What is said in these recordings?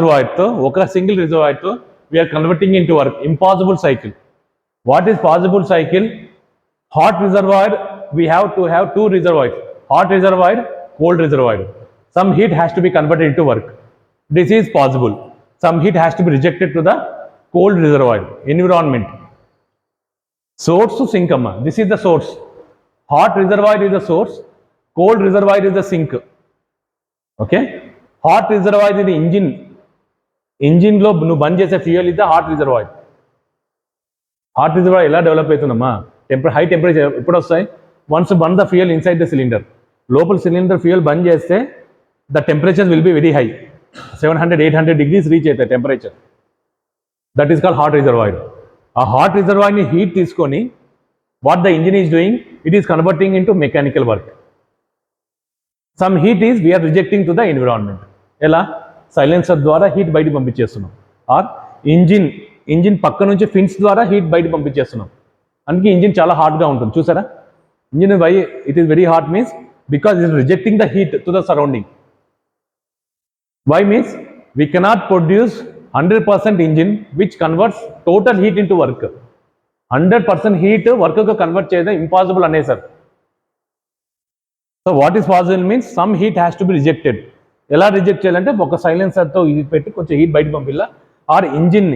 reservoir తో ఒక single reservoir తో we are converting into work. Impossible cycle. What is possible cycle? Hot reservoir, we have to have two reservoirs. Hot reservoir, cold reservoir. Some heat has to be converted into work. This is possible. Some heat has to be rejected to the cold reservoir environment. Source to sink amma. This is the source. Hot reservoir is the source. Cold reservoir is the sink. Okay. Hot reservoir is the engine. ఇంజిన్లో నువ్వు బంద్ చేసే fuel ఇది hot reservoir. Hot reservoir ఎలా develop అవుతుందమ్మా? High temperature ఎప్పుడు వస్తాయి? Once burned the fuel inside the cylinder. లోపల సిలిండర్ ఫ్యూయల్ బంద్ చేస్తే the temperature will be very high. 700-800 degrees reach అవుతాయి temperature. That is called hot reservoir. ఆ హాట్ రిజర్వాయర్ని హీట్ తీసుకొని what the engine is doing, it is converting into mechanical work. Some heat is we are rejecting to the environment. ఎలా? Silencer ద్వారా heat బయట పంపించేస్తున్నాం. Are engine పక్క నుంచి fins ద్వారా heat బయట పంపించేస్తున్నాం. అందుకే ఇంజిన్ చాలా హాట్గా ఉంటుంది. చూసారా? Engine why it is very hot means because it rejecting the heat to the surrounding. Why means we cannot produce 100% engine which converts total heat into work. 100% heat వర్క్గా convert చేయడం impossible అనే sir. So what is possible means some heat has to be rejected. ఎలా reject చేయాలంటే ఒక సైలెన్సర్తో ఇది పెట్టి కొంచెం హీట్ బయట పంపిల్లా. ఆర్ ఇంజిన్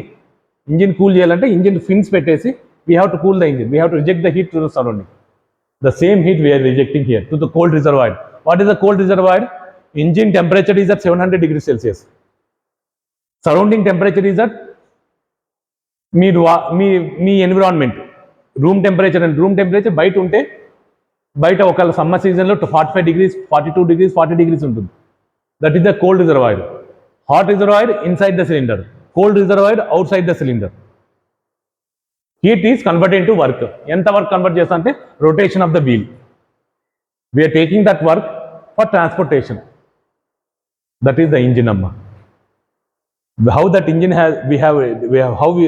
కూల్ చేయాలంటే ఇంజిన్ ఫిన్స్ పెట్టేసి we have to cool the engine. We have to reject the heat to the surrounding. The same heat we are rejecting here to the cold reservoir. What is the cold reservoir? Engine temperature is at 700 degrees Celsius. Surrounding temperature is at మీ environment room temperature. And room temperature బయట ఉంటే బయట ఒక summer సీజన్లో 45 degrees, 42 degrees, 40 degrees ఉంటుంది. That is the cold reservoir. Hot reservoir inside the cylinder. Cold reservoir outside the cylinder. Heat is converted into work. Enta work convert chesta ante rotation of the wheel. We are taking that work for transportation. That is the engine amma. How that engine has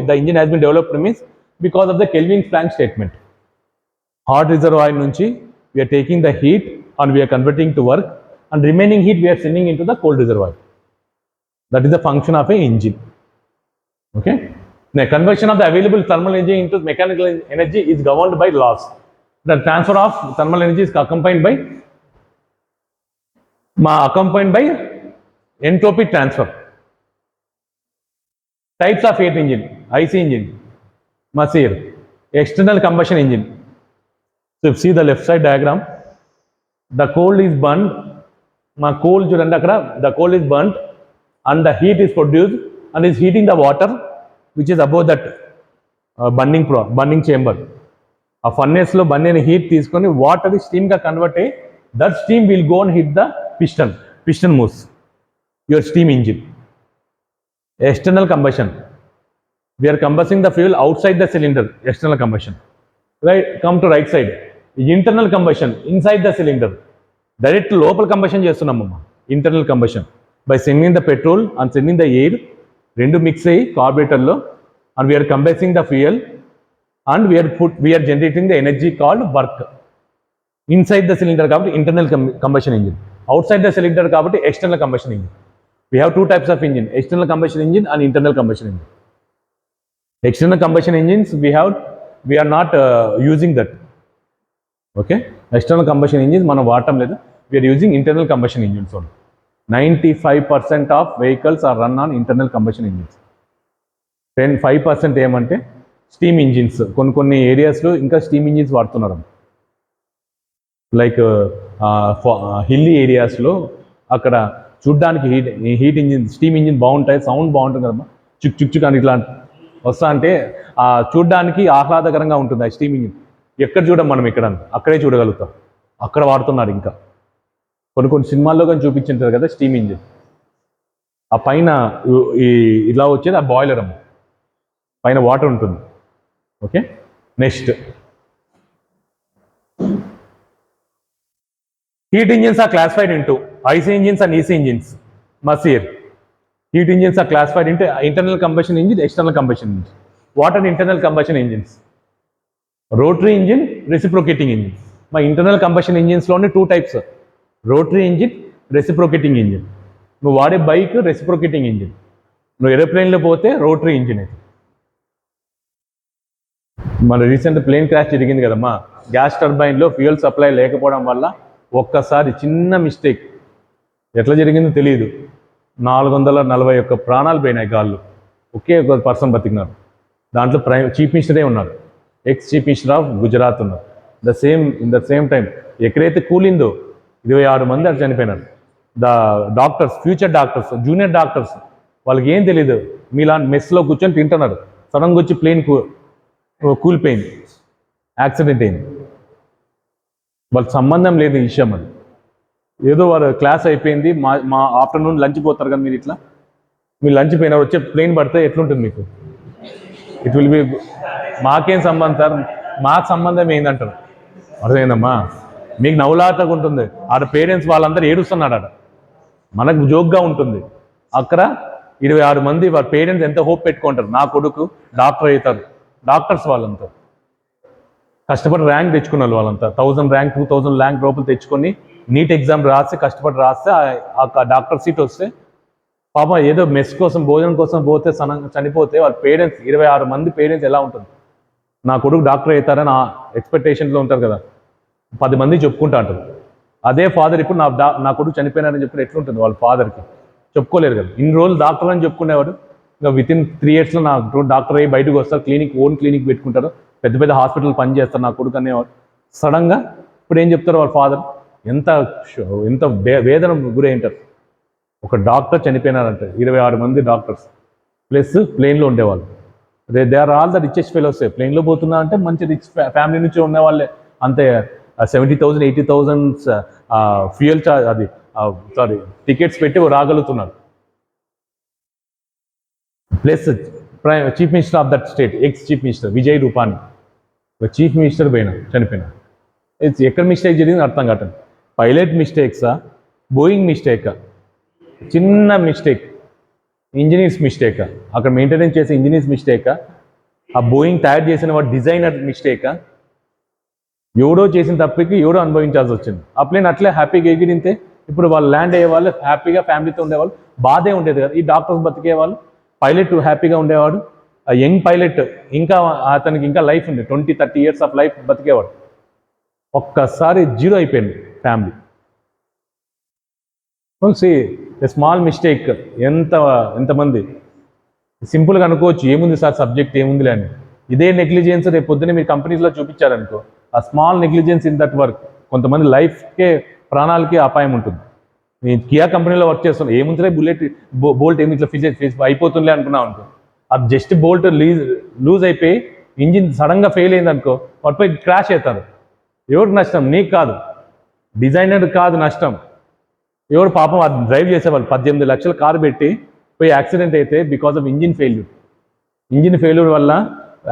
the engine has been developed means because of the Kelvin-Planck statement. Hot reservoir nunchi we are taking the heat and we are converting to work. And remaining heat we are sending into the cold reservoir. That is the function of a engine. Okay. The conversion of the available thermal energy into mechanical energy is governed by laws. The transfer of thermal energy is accompanied by entropy transfer. Types of heat engine: IC engine, Massey, external combustion engine. So if you see the left side diagram, the coal is burned. మా coal చూడండి అక్కడ, the coal is burned and the heat is produced and is heating the water which is above that burning chamber. ఆ ఫర్నేస్లో burn heat తీసుకొని water స్టీమ్గా convert అయ్యి that steam will go and hit the piston moves your steam engine. External combustion, we are combusting the fuel outside the cylinder. External combustion. Right, come to right side. Internal combustion inside the cylinder. Direct లోపల combustion చేస్తున్నామమ్మా. Internal combustion by sending the petrol and sending the air, రెండు mix అయ్యి కార్బొరేటర్లో and we are combusting the fuel and we are generating the energy called work. Inside the cylinder కాబట్టి internal combustion engine, outside the cylinder కాబట్టి external combustion engine. We have two types of engine, external combustion engine and internal combustion engine. External combustion engines we are not using that. Okay, external combustion engines మనం వాడటం లేదు. We are using internal combustion engines only. 95% of vehicles are run on internal combustion engines. 5% ఏమంటే steam engines. కొన్ని ఏరియాస్లో ఇంకా steam engines వాడుతున్నారు. Like hilly ఏరియాస్లో అక్కడ చూడ్డానికి హీట్ ఇంజిన్, స్టీమ్ ఇంజిన్ బాగుంటాయి, సౌండ్ బాగుంటుంది కదమ్మా. చుక్ అని ఇట్లా వస్తా అంటే చూడ్డానికి ఆహ్లాదకరంగా ఉంటుంది ఆ స్టీమ్ ఇంజిన్. ఎక్కడ చూడం మనం, ఇక్కడ అక్కడే చూడగలుగుతాం. అక్కడ వాడుతున్నారు. ఇంకా కొన్ని సినిమాల్లో కానీ చూపించింటారు కదా స్టీమ్ ఇంజిన్. ఆ పైన ఇలా వచ్చేది ఆ బాయిలర్ అమ్మ, పైన వాటర్ ఉంటుంది. Okay, next heat engines are classified into IC engines and EC engines. Massey, heat engines are classified into internal combustion engine, external combustion engine. What are internal combustion engines? Rotary engine, reciprocating engine. My internal combustion engines lo two types: rotary engine, reciprocating engine. No, what a bike reciprocating engine. నువ్వు ఏరోప్లేన్లో పోతే rotary engine ఇది. మన recent plane crash జరిగింది కదమ్మా, gas టర్బైన్లో fuel supply లేకపోవడం వల్ల ఒక్కసారి చిన్న మిస్టేక్ ఎట్లా జరిగిందో తెలియదు, 441 ప్రాణాలు పోయినాయి గాల్లో. ఒకే ఒక పర్సన్ బతికినారు. దాంట్లో చీఫ్ మినిస్టరే ఉన్నారు, ex chief minister of Gujarat ఉన్నారు. ఇన్ ద సేమ్ టైం ఎక్కడైతే కూలిందో 26 మంది అక్కడ చనిపోయినారు. Doctors, future doctors, junior doctors, వాళ్ళకి ఏం తెలియదు, మీలాంటి మెస్లో కూర్చొని తింటున్నారు. సడన్గా వచ్చి ప్లేన్ కూలిపోయింది, యాక్సిడెంట్ అయింది. వాళ్ళకి సంబంధం లేదు ఈ విషయం. అది ఏదో వారు క్లాస్ అయిపోయింది, మా ఆఫ్టర్నూన్ లంచ్ పోతారు కదా మీరు, ఇట్లా మీరు లంచ్ పోయినా వచ్చే ప్లేన్ పడితే ఎట్లుంటుంది మీకు? ఇట్ విల్ బి మాకేం సంబంధం సార్, మాకు సంబంధం ఏందంటారు. అర్థమైందమ్మా? మీకు నవ్వులాటగా ఉంటుంది, ఆడ పేరెంట్స్ వాళ్ళందరూ ఏడుస్తున్నాడు, ఆడ మనకు జోక్గా ఉంటుంది. అక్కడ 26 మంది వారి పేరెంట్స్ ఎంత హోప్ పెట్టుకుంటారు, నా కొడుకు డాక్టర్ అవుతారు. డాక్టర్స్ వాళ్ళంతా కష్టపడి ర్యాంక్ తెచ్చుకున్నారు, వాళ్ళంతా 1000 ర్యాంక్ 2000 ర్యాంక్ లోపల తెచ్చుకొని నీట్ ఎగ్జామ్ రాస్తే, కష్టపడి రాస్తే ఆ డాక్టర్ సీట్ వస్తే, పాప ఏదో మెస్ కోసం భోజనం కోసం పోతే చనిపోతే వాళ్ళ పేరెంట్స్ 26 మంది పేరెంట్స్ ఎలా ఉంటుంది? నా కొడుకు డాక్టర్ అవుతారని ఎక్స్పెక్టేషన్లో ఉంటారు కదా, 10 మంది చెప్పుకుంటా అంటారు. అదే ఫాదర్ ఇప్పుడు నా కొడుకు చనిపోయినారని చెప్పిన ఎట్లుంటుంది వాళ్ళ ఫాదర్కి? చెప్పుకోలేరు కదా. ఇన్ని రోజులు డాక్టర్ అని చెప్పుకునేవాడు, ఇంకా వితిన్ 3 yearsలో నా డాక్టర్ అయ్యి బయటకు వస్తారు, ఓన్ క్లినిక్ పెట్టుకుంటారు, పెద్ద పెద్ద హాస్పిటల్ పని చేస్తారు నా కొడుకు అనేవాడు. సడన్గా ఇప్పుడు ఏం చెప్తారు వాళ్ళ ఫాదర్? ఎంత వేదన గురి ఉంటారు. ఒక డాక్టర్ చనిపోయినారంటే 26 మంది డాక్టర్స్ ప్లస్ ప్లేన్లో ఉండేవాళ్ళు. They are all the richest fellows. ప్లేన్లో పోతున్నా అంటే మంచి రిచ్ ఫ్యామిలీ నుంచి ఉండేవాళ్ళే. అంతే 70,000 80,000 ఫ్యూయల్ చార్జ్, అది టికెట్స్ పెట్టి రాగలుగుతున్నారు. Plus chief minister of that state, ex chief minister Vijay Rupani, chief minister చనిపోయినా. ఎక్కడ మిస్టేక్ జరిగింది అర్థం కావట్లేదు. పైలట్ మిస్టేక్సా, బోయింగ్ మిస్టేకా? చిన్న మిస్టేక్, ఇంజనీర్స్ మిస్టేకా? అక్కడ మెయింటెనెన్స్ చేసే ఇంజనీర్స్ మిస్టేకా? ఆ బోయింగ్ తయారు చేసిన వాడు డిజైనర్ మిస్టేకా? ఎవడో చేసిన తప్పికి ఎవడో అనుభవించాల్సి వచ్చింది. ఆ ప్లేన్ అట్లే హ్యాపీగా ఎగిరింతే ఇప్పుడు వాళ్ళు ల్యాండ్ అయ్యే వాళ్ళు హ్యాపీగా ఫ్యామిలీతో ఉండేవాళ్ళు, బాధే ఉండేది కదా. ఈ డాక్టర్స్ బతికేవాళ్ళు, పైలట్ హ్యాపీగా ఉండేవాడు. ఆ యంగ్ పైలట్ ఇంకా అతనికి ఇంకా లైఫ్ ఉంది, 20-30 years ఆఫ్ లైఫ్ బతికేవాడు. ఒక్కసారి జీరో అయిపోయింది ఫ్యామిలీ. స్మాల్ మిస్టేక్ ఎంతమంది సింపుల్గా అనుకోవచ్చు, ఏముంది సార్ సబ్జెక్ట్ ఏముంది అని. ఇదే నెగ్లిజెన్స్ రేపు పొద్దున్నే మీరు కంపెనీస్లో చూపించారనుకో, ఆ small negligence in that work కొంతమంది లైఫ్కే, ప్రాణాలకి అపాయం ఉంటుంది. నేను కియా కంపెనీలో వర్క్ చేస్తున్నాను, ఏముందిలే బోల్ట్ ఏమి ఇట్లా ఫిజ్ అయిపోతుందిలే అనుకున్నాం అనుకో, అది జస్ట్ బోల్ట్ లూజ్ అయిపోయి ఇంజిన్ సడన్గా ఫెయిల్ అయింది అనుకో, వాటిపై క్రాష్ అవుతారు. ఎవరికి నష్టం? నీకు కాదు, డిజైనర్ కాదు నష్టం. ఎవరు పాపం అది డ్రైవ్ చేసేవాళ్ళు 18 లక్షల కారు పెట్టి పోయి యాక్సిడెంట్ అయితే బికాస్ ఆఫ్ ఇంజిన్ ఫెయిల్యూర్ వల్ల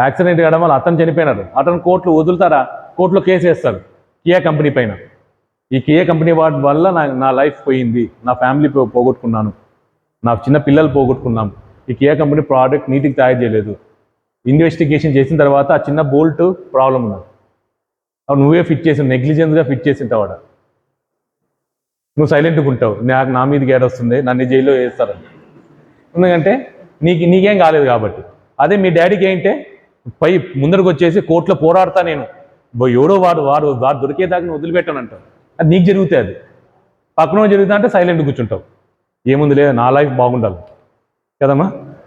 యాక్సిడెంట్ కావడం వల్ల అతను చనిపోయినారు. అతను కోర్టులో వదులుతారా? కోర్టులో కేసు వేస్తారు కియా కంపెనీ పైన. ఈ కియా కంపెనీ వాటి వల్ల నా లైఫ్ పోయింది, నా ఫ్యామిలీ పోగొట్టుకున్నాను, నా చిన్న పిల్లలు పోగొట్టుకున్నాం, ఈ కియా కంపెనీ ప్రోడక్ట్ నీటికి తయారు చేయలేదు. ఇన్వెస్టిగేషన్ చేసిన తర్వాత ఆ చిన్న బోల్ట్ ప్రాబ్లం ఉన్నది, నువ్వే ఫిట్ చేసి నెగ్లిజెన్స్గా ఫిట్ చేసింటావు, నువ్వు సైలెంట్గా ఉంటావు, నా మీదకి ఏడొస్తుంది, నన్ను జైల్లో వేస్తారని. ఎందుకంటే నీకేం కాలేదు కాబట్టి. అదే మీ డాడీకి ఏంటే ముందరకు వచ్చేసి కోర్టులో పోరాడతా, నేను ఎవడో వాడు దొరికేదాకా నువ్వు వదిలిపెట్టానంటావు. అది నీకు జరుగుతాయి, అది పక్కన జరుగుతా అంటే సైలెంట్ కూర్చుంటావు, ఏముంది లేదు నా లైఫ్ బాగుండాలి కదమ్మా.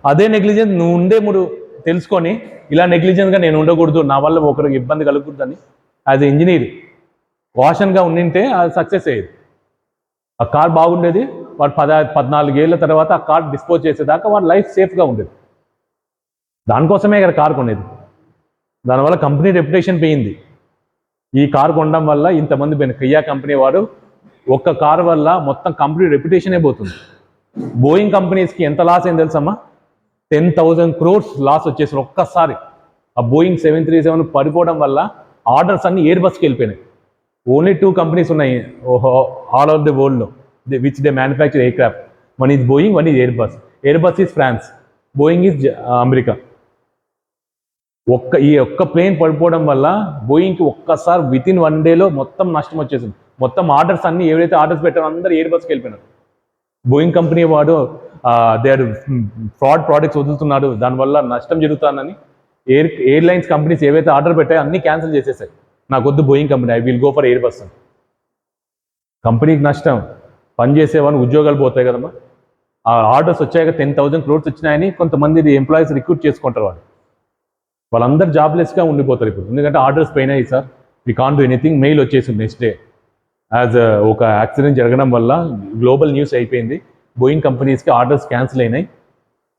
అదే నెగ్లిజెన్స్ నువ్వు తెలుసుకొని ఇలా నెగ్లిజెన్స్గా నేను ఉండకూడదు, నా వల్ల ఒకరికి ఇబ్బంది కలగకూడదని యాజ్ ఎ ఇంజనీర్ వాషన్గా ఉండింటే అది సక్సెస్ అయ్యేది. ఆ కార్ బాగుండేది, వాడు 14 ఏళ్ళ తర్వాత ఆ కార్ డిస్పోజ్ చేసేదాకా వాడి లైఫ్ సేఫ్గా ఉండేది. దానికోసమే ఇక్కడ కార్ కొనేది. దానివల్ల కంపెనీ రెప్యుటేషన్ పోయింది. ఈ కార్ కొనడం వల్ల ఇంతమంది పోయిన కియా కంపెనీ వాడు ఒక్క కార్ వల్ల మొత్తం కంపెనీ రెప్యుటేషనే పోతుంది. బోయింగ్ కంపెనీస్కి ఎంత లాస్ అయింది తెలుసమ్మా? 10,000 crores లాస్ వచ్చేసి ఒక్కసారి. ఆ బోయింగ్ 737 పడిపోవడం వల్ల ఆర్డర్స్ అన్ని ఎయిర్ బస్కి వెళ్ళిపోయినాయి. ఓన్లీ 2 companies ఉన్నాయి ఆల్ ఓవర్ ది వరల్డ్లో which they manufacture aircraft. One is Boeing, one is Airbus is France, Boeing is America. ఈ ఒక్క ప్లేన్ పడిపోవడం వల్ల బోయింగ్కి ఒక్కసారి వితిన్ 1 dayలో మొత్తం నష్టం వచ్చేసింది. మొత్తం ఆర్డర్స్ అన్ని ఏవైతే ఆర్డర్స్ పెట్టారో అందరూ ఎయిర్ బస్కి వెళ్ళిపోయినారు. బోయింగ్ కంపెనీ వాడు దే ఆర్ ఫ్రాడ్ ప్రోడక్ట్స్ వదులుతున్నాడు, దానివల్ల నష్టం జరుగుతుందని ఎయిర్లైన్స్ కంపెనీస్ ఏవైతే ఆర్డర్ పెట్టాయో అన్నీ క్యాన్సిల్ చేసేసాయి. నాకు వద్దు Boeing company, I will go for air bus అని. కంపెనీకి నష్టం, పని చేసేవాళ్ళు ఉద్యోగాలు పోతాయి కదమ్మా. ఆ ఆర్డర్స్ వచ్చాక 10,000 crores వచ్చినాయని కొంతమంది ఎంప్లాయీస్ రిక్రూట్ చేసుకుంటారు. వాళ్ళందరూ జాబ్లెస్గా ఉండిపోతారు ఇప్పుడు, ఎందుకంటే ఆర్డర్స్ పోయినాయి sir, we can't do anything. Mail వచ్చేసింది నెక్స్ట్ డే. యాజ్ ఒక యాక్సిడెంట్ జరగడం వల్ల గ్లోబల్ న్యూస్ అయిపోయింది, బోయింగ్ కంపెనీస్కి ఆర్డర్స్ క్యాన్సిల్ అయినాయి.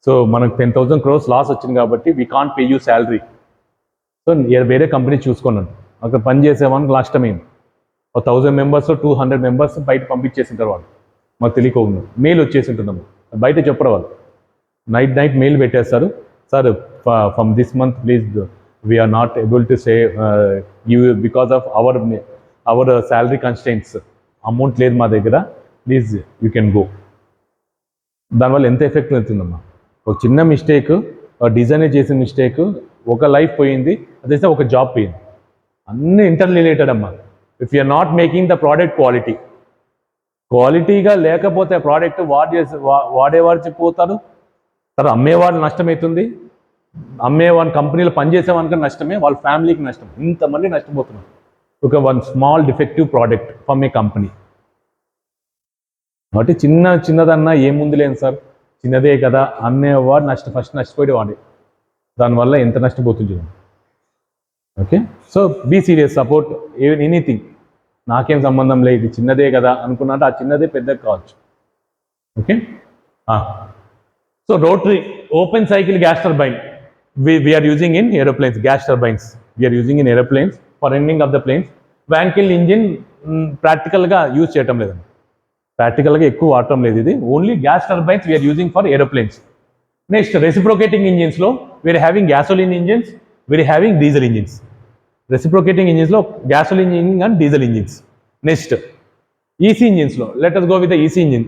సో మనకు 10,000 crores లాస్ వచ్చింది కాబట్టి we can't pay you salary. So వేరే కంపెనీ చూసుకున్నాను. అక్కడ పని చేసేవానికి లాస్ట్ టైం 1,000 members 200 members బయట పంపించేసింటారు వాళ్ళు, మాకు తెలియకుండా. మెయిల్ వచ్చేసి ఉంటుందమ్మ, బయట చెప్పరు వాళ్ళు. నైట్ మెయిల్ పెట్టేస్తారు, sir from this month please we are not able to say you because of our salary constraints, amount లేదు మా దగ్గర, ప్లీజ్ యూ కెన్ గో. దానివల్ల ఎంత ఎఫెక్ట్ అవుతుందమ్మా. ఒక చిన్న మిస్టేక్, డిజైనర్ చేసిన మిస్టేక్, ఒక లైఫ్ పోయింది, అదైతే ఒక జాబ్ పోయింది. అన్నీ ఇంటర్ రిలేటెడ్ అమ్మా. If you are not making the product క్వాలిటీగా లేకపోతే ప్రోడక్ట్ వాడేవాడు చెప్పిపోతారు, తర్వాత అమ్మేవాడు నష్టమవుతుంది, అమ్మేవాడి కంపెనీలో పనిచేసేవానికి నష్టమే, వాళ్ళ ఫ్యామిలీకి నష్టం, ఇంతమంది నష్టపోతున్నారు ఒక one small defective product from A company. కాబట్టి చిన్నదన్నా ఏముంది లేదు సార్, చిన్నదే కదా అమ్మేవాడు ఫస్ట్ నష్టపోయేవాడు, దానివల్ల ఎంత నష్టపోతుంది. Okay, so be serious, support anything. నాకేం సంబంధం లేదు, ఇది చిన్నదే కదా అనుకున్నట్టు ఆ చిన్నదే పెద్దది కావచ్చు. Okay, so rotary open cycle gas turbine we are using in aeroplanes, gas turbines we are using in aeroplanes for ending of the planes. Vankel engine ప్రాక్టికల్గా యూజ్ చేయటం లేదండి, ప్రాక్టికల్గా ఎక్కువ వాడటం లేదు ఇది. Only gas turbines we are using for aeroplanes. Next reciprocating ఇంజిన్స్లో we are having gasoline engines, we are having diesel engines. Reciprocating ఇంజిన్స్లో gasoline engine and diesel engines. Next IC ఇంజిన్స్లో let us go with the IC engine,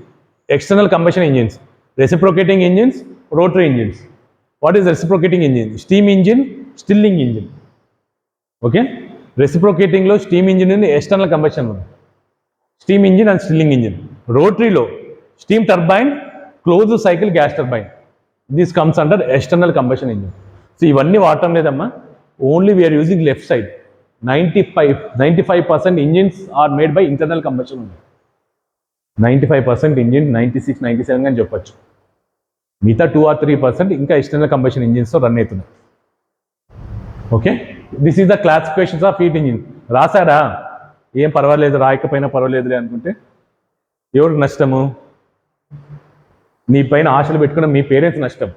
external combustion engines, reciprocating engines, rotary engines. What is reciprocating engine? Steam engine, Stirling engine. Okay, రెసిప్రోకేటింగ్లో steam engine ఉంది, external combustion ఉంది, steam engine and Stirling engine. రోటరీలో steam turbine, close cycle gas turbine, this comes under external combustion engine. So ఇవన్నీ వాడటం లేదమ్మా, only we are using left side. 95% engines are made by internal combustion ఉంది. 95% engine 96, 97 అని చెప్పచ్చు. మిగతా 2 or 3% ఇంకా external combustion ఇంజిన్స్తో run అవుతున్నాయి. Okay, this is the classifications of heat engine. రాశారా? ఏం పర్వాలేదు, రాయకపోయినా పర్వాలేదులే అనుకుంటే ఎవరికి నష్టము? మీ పైన ఆశలు పెట్టుకున్న మీ పేరెంట్స్ నష్టం,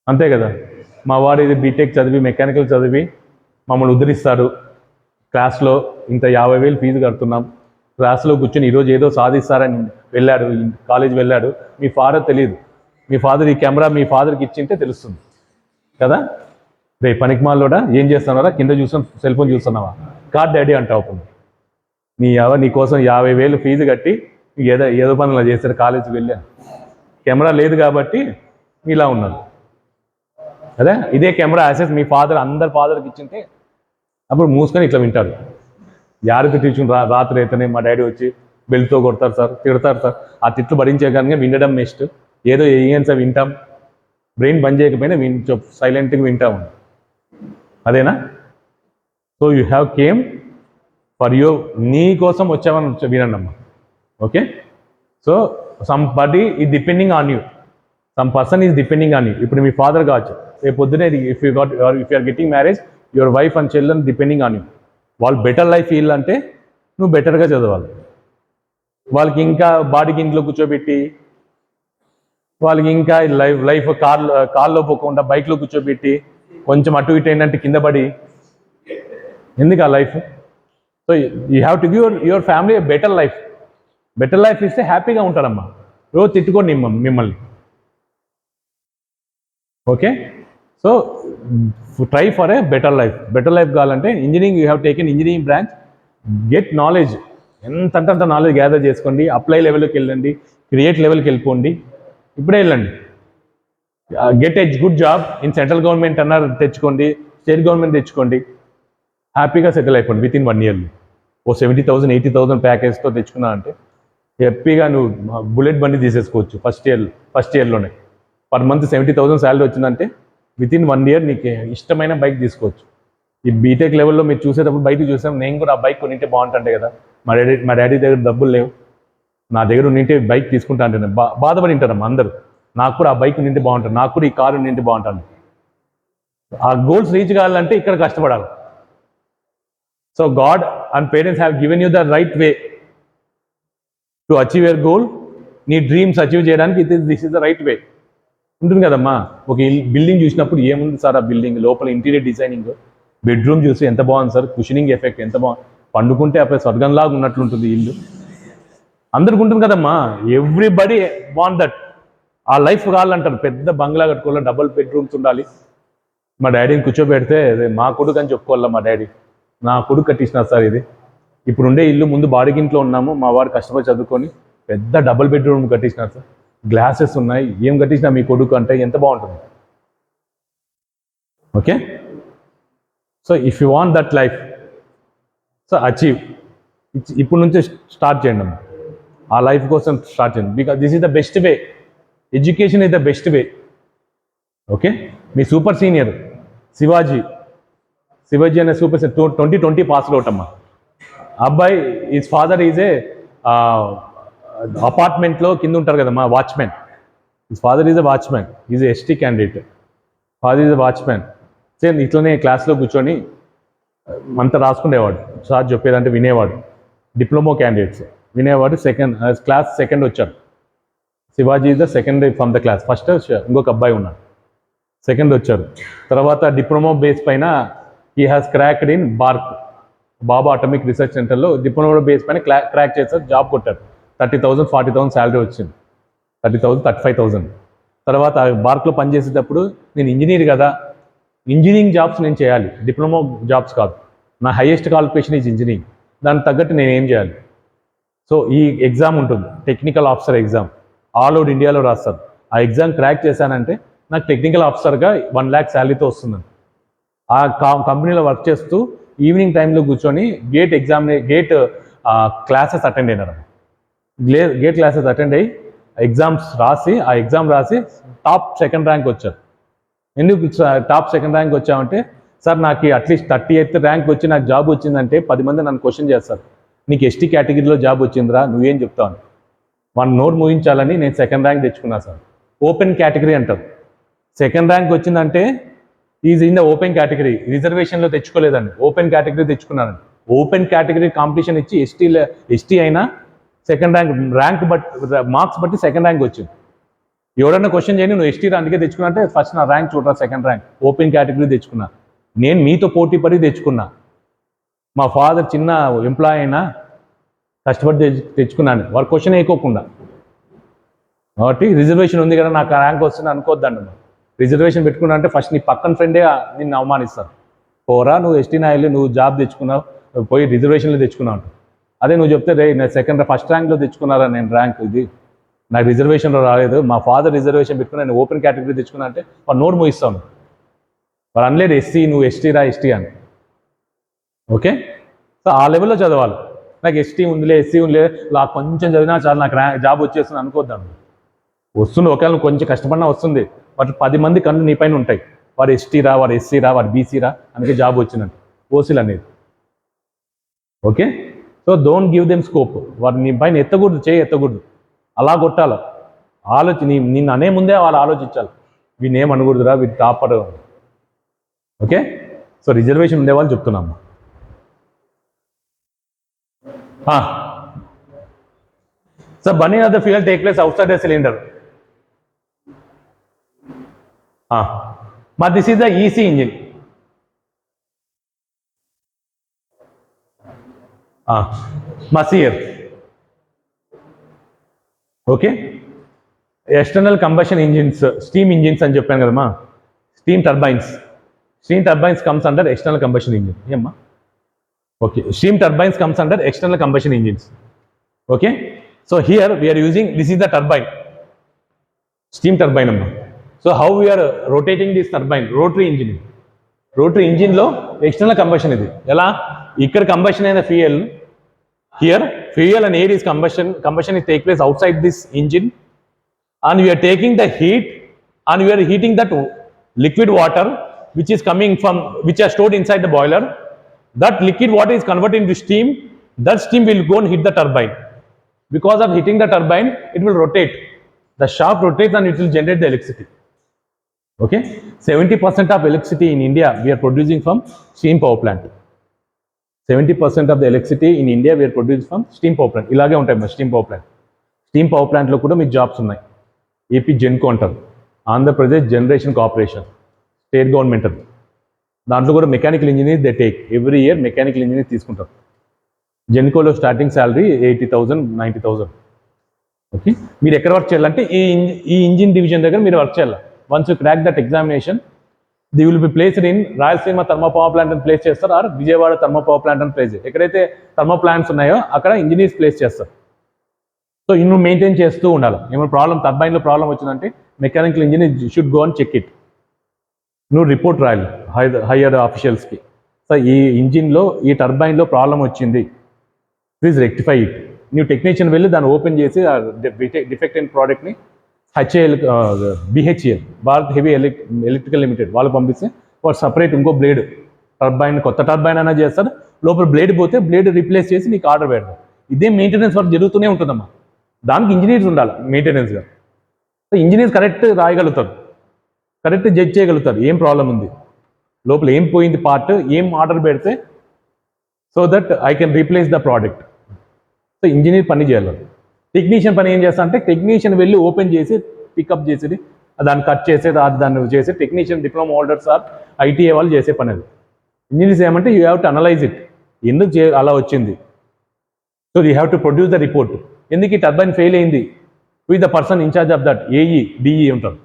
అంతే కదా. మా వాడు ఇది బీటెక్ చదివి మెకానికల్ చదివి మమ్మల్ని ఉద్ధరిస్తారు, క్లాస్లో ఇంత 50,000 ఫీజు కడుతున్నాం, క్లాస్లో కూర్చొని ఈరోజు ఏదో సాధిస్తారని వెళ్ళాడు, కాలేజ్ వెళ్ళాడు, మీ ఫాదర్ తెలియదు. మీ ఫాదర్ ఈ కెమెరా మీ ఫాదర్కి ఇచ్చింటే తెలుస్తుంది కదా. రే పనికిమాలోడా ఏం చేస్తున్నారా, కింద చూసిన సెల్ ఫోన్ చూస్తున్నావా, కార్ డాడీ అంటావు. నీ కోసం 50,000 ఫీజు కట్టి ఏదో పనులు చేశారు, కాలేజీకి వెళ్ళాను, కెమెరా లేదు కాబట్టి ఇలా ఉన్నాను. అదే ఇదే కెమెరా యాక్సెస్ మీ ఫాదర్ అందరి ఫాదర్కి ఇచ్చింటే అప్పుడు మూసుకొని ఇట్లా వింటారు. యారికి టీచింగ్ రాత్రి అయితేనే మా డాడీ వచ్చి బెల్ట్తో కొడతారు సార్, తిడతారు సార్. ఆ తిట్లు భరించే కనుక వినడం నెక్స్ట్ ఏదో ఏం సార్ వింటాం, బ్రెయిన్ బంద్ చేయకపోయినా సైలెంట్గా వింటాము, అదేనా. So you have came for you, నీ కోసం వచ్చామని వినండి అమ్మా. Okay, so somebody is depending on you, some person is depending on you. ఇప్పుడు మీ ఫాదర్ కావచ్చు, రేపు పొద్దునే if you are getting marriage, your wife and children depending on you. వాళ్ళు బెటర్ లైఫ్ ఫీల్ అంటే నువ్వు బెటర్గా చదవాలి. వాళ్ళకి ఇంకా బాడీకి ఇంట్లో కూర్చోబెట్టి, వాళ్ళకి ఇంకా లైఫ్ కార్లో పోకుండా బైక్లో కూర్చోబెట్టి కొంచెం అటు ఇటు ఏంటంటే కింద పడి ఎందుకు ఆ life? So you have to give your family better life. Better life ఇస్తే హ్యాపీగా ఉంటారమ్మా. రోజు తిట్టుకోండి మిమ్మల్ని. Okay, so try for a better life. Better life కావాలంటే engineering, you have taken engineering branch, get knowledge, ఎంతంటే అంత నాలెడ్జ్ గ్యాదర్ చేసుకోండి. అప్లై లెవెల్కి వెళ్ళండి, క్రియేట్ లెవెల్కి వెళ్ళిపోండి, ఇప్పుడే వెళ్ళండి. Get a good job in central government అన్నారు తెచ్చుకోండి, స్టేట్ గవర్నమెంట్ తెచ్చుకోండి, హ్యాపీగా సెటిల్ అయిపోండి విత్ ఇన్ 1 year. ఓ 70,000, 80,000 ప్యాకేజ్తో తెచ్చుకున్నా అంటే హ్యాపీగా నువ్వు బుల్లెట్ బండి తీసేసుకోవచ్చు ఫస్ట్ ఇయర్లోనే. పర్ మంత్ 70,000 శాలరీ వచ్చిందంటే వితిన్ 1 year నీకు ఇష్టమైన బైక్ తీసుకోవచ్చు. ఈ బీటెక్ లెవెల్లో మీరు చూసేటప్పుడు బయటకు చూసాం, నేను కూడా ఆ బైక్ కొనింటే బాగుంటుంటే కదా, మా డాడీ దగ్గర డబ్బులు లేవు, నా దగ్గర ఉన్నింటే బైక్ తీసుకుంటా అంటే బాధపడి ఉంటారమ్మా అందరూ. నాకు కూడా ఆ బైక్ నింటే బాగుంటుంది, నాకు కూడా ఈ కారు నింటే బాగుంటుంది. ఆ గోల్స్ రీచ్ కావాలంటే ఇక్కడ కష్టపడాలి. So God and parents have given you the right way to achieve your goal. నీ డ్రీమ్స్ అచీవ్ చేయడానికి this is the right way ఉంటుంది కదమ్మా. ఒక బిల్డింగ్ చూసినప్పుడు ఏముంది సార్ ఆ బిల్డింగ్ లోపల ఇంటీరియర్ డిజైనింగ్, బెడ్రూమ్ చూసి ఎంత బాగుంది సార్, కుషనింగ్ ఎఫెక్ట్ ఎంత బాగుంది, పండుకుంటే అప్పుడు స్వర్గంలాగా ఉన్నట్లుంటుంది ఇల్లు, అందరికి ఉంటుంది కదమ్మా. Everybody want that. ఆ లైఫ్ కావాలంటారు, పెద్ద బంగ్లా కట్టుకోవాలి, డబుల్ బెడ్రూమ్స్ ఉండాలి. మా డాడీని కూర్చోబెడితే మా కొడుకు అని చెప్పుకోవాలా, మా డాడీ నా కొడుకు కట్టించినారు సార్ ఇది. ఇప్పుడు ఉండే ఇల్లు ముందు బాడిగింట్లో ఉన్నాము, మా వాడు కష్టపడి చదువుకొని పెద్ద డబుల్ బెడ్రూమ్ కట్టించినారు సార్, గ్లాసెస్ ఉన్నాయి, ఏం కట్టించినా మీ కొడుకు అంటే ఎంత బాగుంటుంది. Okay, so if you want that life, so achieve, ఇప్పుడు నుంచే స్టార్ట్ చేయండి అమ్మా. ఆ లైఫ్ కోసం స్టార్ట్ చేయండి. Because this is the best way. Education is the best way. Okay, me super senior Shivaji అనే సూపర్ 2020 పాస్డ్ అవుట్ అమ్మా. అబ్బాయి ఈజ్ ఫాదర్ ఈజ్ ఏ అపార్ట్మెంట్లో కింద ఉంటారు కదమ్మా, watchman. His father is a watchman, is ST candidate, father is a watchman. Same ఇట్లనే క్లాస్లో కూర్చొని అంతా రాసుకునేవాడు, సార్ చెప్పేదంటే వినేవాడు. డిప్లొమా క్యాండిడేట్స్ వినేవాడు. క్లాస్ సెకండ్ వచ్చాడు. Shivaji is the second from the class. First ఇంకొక అబ్బాయి ఉన్నాడు, సెకండ్ వచ్చారు. తర్వాత డిప్లొమా బేస్ పైన he has cracked in Bhabha atomic research సెంటర్లో డిప్లొమా బేస్ పైన క్రాక్ చేశారు, జాబ్ కొట్టారు. 30,000 40,000 శాలరీ వచ్చింది, 30,000 35,000. తర్వాత బార్క్లో పనిచేసేటప్పుడు నేను ఇంజనీర్ కదా, ఇంజనీరింగ్ జాబ్స్ నేను చేయాలి, డిప్లొమా జాబ్స్ కాదు, నా హైయెస్ట్ క్వాలిఫికేషన్ ఈజ్ ఇంజనీరింగ్, దానికి తగ్గట్టు నేను ఏం చేయాలి. సో ఈ ఎగ్జామ్ ఉంటుంది, technical officer exam, all over ఇండియాలో రాస్తారు. ఆ ఎగ్జామ్ క్రాక్ చేశానంటే నాకు టెక్నికల్ ఆఫీసర్గా 1 lakh శాలరీతో వస్తుందని. ఆ కంపెనీలో వర్క్ చేస్తూ ఈవినింగ్ టైంలో కూర్చొని గేట్ క్లాసెస్ అటెండ్ అయినారు. గేట్ క్లాసెస్ అటెండ్ అయ్యి ఆ ఎగ్జామ్ రాసి టాప్ సెకండ్ ర్యాంక్ వచ్చారు. ఎందుకు టాప్ సెకండ్ ర్యాంక్ వచ్చామంటే, సార్ నాకు అట్లీస్ట్ 38th ర్యాంక్ వచ్చి నాకు జాబ్ వచ్చిందంటే 10 మంది నన్ను క్వశ్చన్ చేస్తారు, నీకు ఎస్టీ కేటగిరీలో జాబ్ వచ్చిందిరా, నువ్వేం చెప్తావు. వన్ నోట్ ముగించాలని నేను సెకండ్ ర్యాంక్ తెచ్చుకున్నా సార్. ఓపెన్ కేటగిరీ అంటారు. సెకండ్ ర్యాంక్ వచ్చిందంటే is in the open category, రిజర్వేషన్లో తెచ్చుకోలేదండి, ఓపెన్ కేటగిరీ తెచ్చుకున్నానండి. ఓపెన్ కేటగిరీ కాంపిటీషన్ ఇచ్చి ఎస్టీ అయినా సెకండ్ ర్యాంక్ మార్క్స్ బట్టి సెకండ్ ర్యాంక్ వచ్చింది. ఎవరన్నా క్వశ్చన్ చేయని నువ్వు ఎస్టీ అందుకే తెచ్చుకున్నా అంటే ఫస్ట్ నా ర్యాంక్ చూడరా, సెకండ్ ర్యాంక్ ఓపెన్ కేటగిరీ తెచ్చుకున్నా. నేను మీతో పోటీ పడి తెచ్చుకున్నా. మా ఫాదర్ చిన్న ఎంప్లాయ్ అయినా కష్టపడి తెచ్చుకున్నాను, వారు క్వశ్చన్ వేయకోకుండా. కాబట్టి రిజర్వేషన్ ఉంది కదా నాకు ర్యాంక్ వస్తుంది అనుకోవద్దండి. రిజర్వేషన్ పెట్టుకున్నా అంటే ఫస్ట్ నీ పక్కన ఫ్రెండే నిన్ను అవమానిస్తారు, పోరా నువ్వు ఎస్టీ నాయలు, నువ్వు జాబ్ తెచ్చుకున్నావు, పోయి రిజర్వేషన్లో తెచ్చుకున్నావు. అదే నువ్వు చెప్తే రే నేను ఫస్ట్ ర్యాంక్లో తెచ్చుకున్నారా నేను ర్యాంక్, ఇది నాకు రిజర్వేషన్లో రాలేదు, మా ఫాదర్ రిజర్వేషన్ పెట్టుకుని నేను ఓపెన్ కేటగిరీ తెచ్చుకున్నా అంటే వాడు నోరు మోయిస్తాను. వాడు అనలేదు నువ్వు ఎస్టీ అని. ఓకే, సో ఆ లెవెల్లో చదవాలి. నాకు ఎస్టీ ఉందిలే ఎస్సీ ఉందిలే నాకు కొంచెం చదివినా చాలా నాకు జాబ్ వచ్చేస్తుంది అనుకోద్దాను. వస్తుంది, ఒకవేళ కొంచెం కష్టపడినా వస్తుంది, బట్ 10 మంది కళ్ళు నీ పైన ఉంటాయి, వాడు ఎస్టీ రా, వాడు ఎస్సీ రా, వాడు బీసీ రా, అందుకే జాబ్ వచ్చిందంట ఓసీలు అనేది. Okay, so don't give them scope. వాడు నీ పైన ఎత్తకూడదు, అలా కొట్టాలి. నిన్ను అనే ముందే వాళ్ళు ఆలోచించాలి, వీడిని ఏం అనకూడదురా, వీడు టాపర్. ఓకే, సో రిజర్వేషన్ ఉండేవాళ్ళు చెప్తున్నాము. So burning of the fuel take place outside the cylinder. But this is the EC engine. Masier. Okay, external combustion engines, steam engines అని చెప్పాను కదమ్మా, steam turbines comes under external combustion engine. ఏమ్మా, okay, steam turbines comes under external combustion engines. Okay, so here we are using, this is the turbine, steam turbine amma. So how we are rotating this turbine, rotary engine lo external combustion idi ela ikkada combustion aina fuel, here fuel and air is combustion is take place outside this engine, and we are taking the heat and we are heating that liquid water which is coming from, which are stored inside the boiler. That liquid water is converted into steam. That steam will go and hit the turbine. Because of hitting the turbine, it will rotate. The shaft rotates and it will generate the electricity. Okay, 70% of electricity in India we are producing from steam power plant. 70% of the electricity in India we are producing from steam power plant. ఇలాగే ఉంటాయి మా steam power plant. Steam power ప్లాంట్లో కూడా మీకు jobs ఉన్నాయి. AP Genco అంటారు, Andhra Pradesh generation corporation, state government అది. దాంట్లో కూడా mechanical engineer they take every year mechanical engineer తీసుకుంటారు. జెన్కోలో స్టార్టింగ్ శాలరీ 80,000 90,000. ఓకే, మీరు ఎక్కడ వర్క్ చేయాలంటే ఈ ఇంజిన్ డివిజన్ దగ్గర మీరు వర్క్ చేయాలి. Once you crack that examination, they will be placed in Rayalaseema thermo power plant అని ప్లేస్ చేస్తారు, or Vijayawada thermo power plant అని ప్లేస్. ఎక్కడైతే థర్మో ప్లాంట్స్ ఉన్నాయో అక్కడ ఇంజనీర్స్ ప్లేస్ చేస్తారు. సో ఇన్ను మెయింటైన్ చేస్తూ ఉండాలి. ఏమైనా ప్రాబ్లం, టర్బైన్లో ప్రాబ్లం వచ్చిందంటే mechanical engineer should go and check it. నువ్వు రిపోర్ట్ రాయాలి హైయర్ ఆఫీషియల్స్కి. సో ఈ ఇంజిన్లో ఈ టర్బైన్లో ప్రాబ్లం వచ్చింది, ప్లీజ్ రెక్టిఫై ఇట్. నువ్వు టెక్నీషియన్ వెళ్ళి దాన్ని ఓపెన్ చేసి డిఫెక్ట్ అయిన ప్రోడక్ట్ని BHEL Bharat heavy electrical limited వాళ్ళు పంపిస్తే వాడు సపరేట్ ఇంకో బ్లేడ్, టర్బైన్ కొత్త టర్బైన్ అయినా చేస్తారు, లోపల బ్లేడ్ పోతే బ్లేడ్ రీప్లేస్ చేసి నీకు ఆర్డర్ పెడతారు. ఇదే మెయింటెనెన్స్ వర్క్ జరుగుతూనే ఉంటుందమ్మా. దానికి ఇంజనీర్స్ ఉండాలి మెయింటెనెన్స్గా. సో ఇంజనీర్స్ కరెక్ట్ రాయగలుగుతారు, కరెక్ట్ జడ్జ్ చేయగలుగుతారు ఏం ప్రాబ్లం ఉంది, లోపల ఏం పోయింది పార్ట్, ఏం ఆర్డర్ పెడితే so that I can replace the product. So engineer పని చేయాలి. టెక్నీషియన్ పని ఏం చేస్తా అంటే టెక్నీషియన్ వెళ్ళి ఓపెన్ చేసి పికప్ చేసేది, దాన్ని కట్ చేసేది, దాన్ని చేసి technician diploma holders or ITI వాళ్ళు చేసే పని అది. ఇంజనీర్స్ ఏమంటే you have to analyse it, ఎందుకు అలా వచ్చింది. So you have to produce the report. ఎందుకు ఈ టర్బైన్ ఫెయిల్ అయింది, with the person in charge of that, AE DE ఉంటారు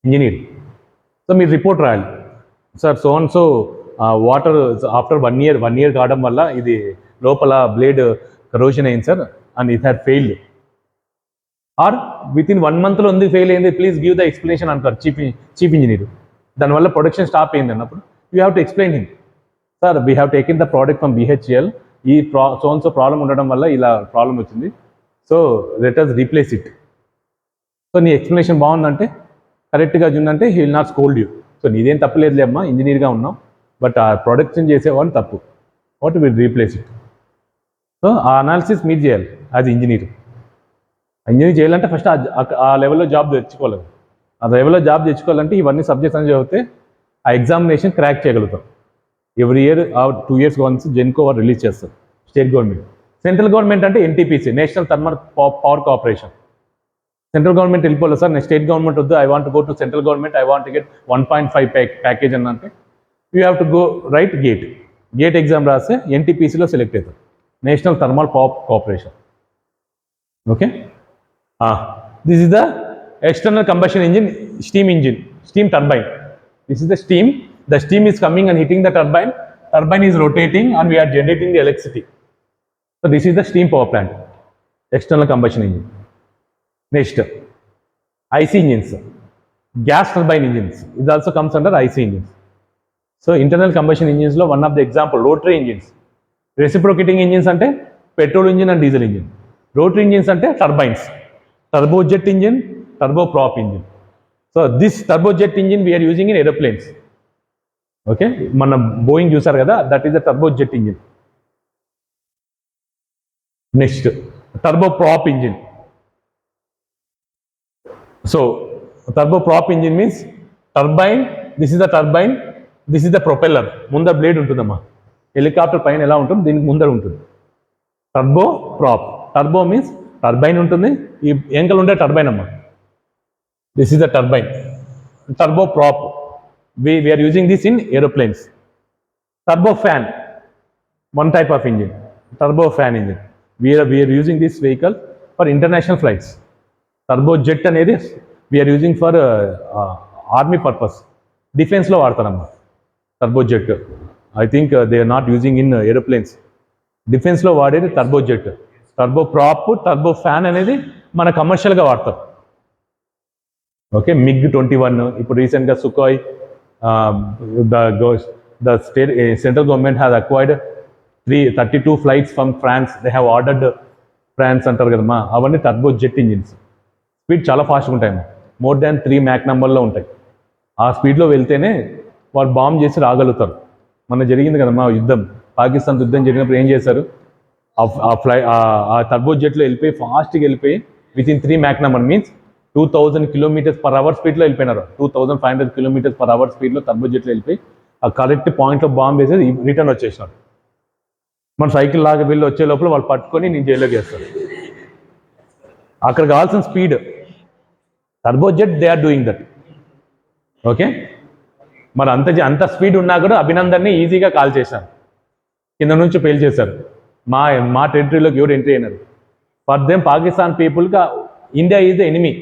ఇంజనీర్. సో మీరు రిపోర్ట్ రాయాలి, sir so and so water after 1 year కావడం వల్ల ఇది లోపల బ్లేడ్ కరోషన్ అయింది sir and it had failed. Are with in 1 monthలో ఉంది ఫెయిల్ అయింది, ప్లీజ్ గివ్ ద ఎక్స్ప్లెనేషన్ అంటారు చీఫ్ ఇంజనీర్. దానివల్ల ప్రొడక్షన్ స్టాప్ అయింది అన్నప్పుడు you have to explain him, sir we have taken the product from BHEL, ఈ so problem ఉండడం వల్ల ఇలా ప్రాబ్లం వచ్చింది, so let us replace it. So నీ ఎక్స్ప్లెనేషన్ బాగుందంటే, కరెక్ట్గా ఉందంటే he will not scold you. So నీదేం తప్పలేదులే అమ్మా, ఇంజనీర్గా ఉన్నాం, బట్ ఆ ప్రొడక్షన్ చేసేవాళ్ళు తప్పు, what will replace it. So ఆ అనాలిసిస్ మీరు చేయాలి యాజ్ ఇంజనీర్. ఇంజనీర్ చేయాలంటే ఫస్ట్ ఆ లెవెల్లో జాబ్ తెచ్చుకోవాలి. ఆ లెవెల్లో జాబ్ తెచ్చుకోవాలంటే ఇవన్నీ సబ్జెక్ట్స్ అని చదివితే ఆ ఎగ్జామినేషన్ క్రాక్ చేయగలుగుతాం. Every year 2 years once GENCO వారు రిలీజ్ చేస్తారు, స్టేట్ గవర్నమెంట్. సెంట్రల్ గవర్నమెంట్ అంటే NTPC, national thermal power corporation. Central government వెళ్ళిపోలేదు సార్, నేను స్టేట్ గవర్నమెంట్ వద్దు, I want go to central government, I want get 1.5 package అని అంటే you have to go write GATE exam రాస్తే ఎన్టీపీసీలో select అవుతారు, national thermal power corporation. Okay, this is the external combustion engine, steam turbine. This is the steam is coming and hitting the turbine is rotating and we are generating the electricity. So this is the steam power plant, external combustion engine. Next, IC engines, gas turbine engines. It also comes under IC engines. So internal combustion engines lo one of the example rotary engines. Reciprocating engines ante petrol engine and diesel engine. Rotary engines ante turbines, turbojet engine, turboprop engine. So this turbojet engine we are using in aeroplanes. Okay, మన Boeing చూసారు కదా, that is the turbojet engine. Next turboprop engine. So turboprop engine means turbine, this is the turbine, this is the propeller. ముందర blade ఉంటుందమ్మా, helicopter పైన ఎలా ఉంటుంది దీనికి ముందర ఉంటుంది. టర్బోప్రాప్, టర్బో మీన్స్ టర్బైన్ ఉంటుంది, ఈ ఎంకలు ఉండే టర్బైన్ అమ్మా, this is the turbine. Turboprop we are using this in aeroplanes. Turbofan, one type of engine, turbofan engine. We are using this vehicle for international flights. Turbojet anedi we are using for army purpose, defense lo vaartaramma turbojet. I think they are not using in aeroplanes. Defense lo vaadedi turbojet. Turboprop, turbofan anedi mana commercial ga vaartaru. Okay, MiG-21 ఇప్పుడు recent గా Sukhoi, the central government has acquired 32 flights from France, they have ordered France అంటారు కదమ్మా, అవన్నీ turbo jet engines. Speed చాలా ఫాస్ట్గా ఉంటాయమ్మా, more than 3 Mac నెంబర్లో ఉంటాయి. ఆ స్పీడ్లో వెళ్తేనే వాళ్ళు బాంబ్ చేసి రాగలుగుతారు. మన జరిగింది కదమ్మా యుద్ధం, పాకిస్తాన్ యుద్ధం జరిగినప్పుడు ఏం చేశారు, ఆ టర్బో జెట్లో వెళ్ళిపోయి ఫాస్ట్గా వెళ్ళిపోయి within 3 Mac number means 2000 km/h స్పీడ్లో వెళ్ళిపోయినారు. 2500 km/h స్పీడ్లో టర్బో జెట్లో వెళ్ళిపోయి ఆ కరెక్ట్ పాయింట్లో బాంబ్ వేసేది రిటర్న్ వచ్చేసినారు. మన సైకిల్ లాగా వెళ్ళి వచ్చే లోపల వాళ్ళు పట్టుకొని నేను జైల్లోకి వేస్తారు. అక్కడ కావాల్సిన speed turbo jet, they are doing that. Okay, మరి అంత స్పీడ్ ఉన్నా కూడా అభినందన్ని ఈజీగా కాల్ చేశారు, కింద నుంచి పేల్ చేశారు. మా టెరిటరీలోకి ఎవరు ఎంట్రీ అయినారు. ఫర్ దెమ్ పాకిస్తాన్ పీపుల్గా India is the enemy,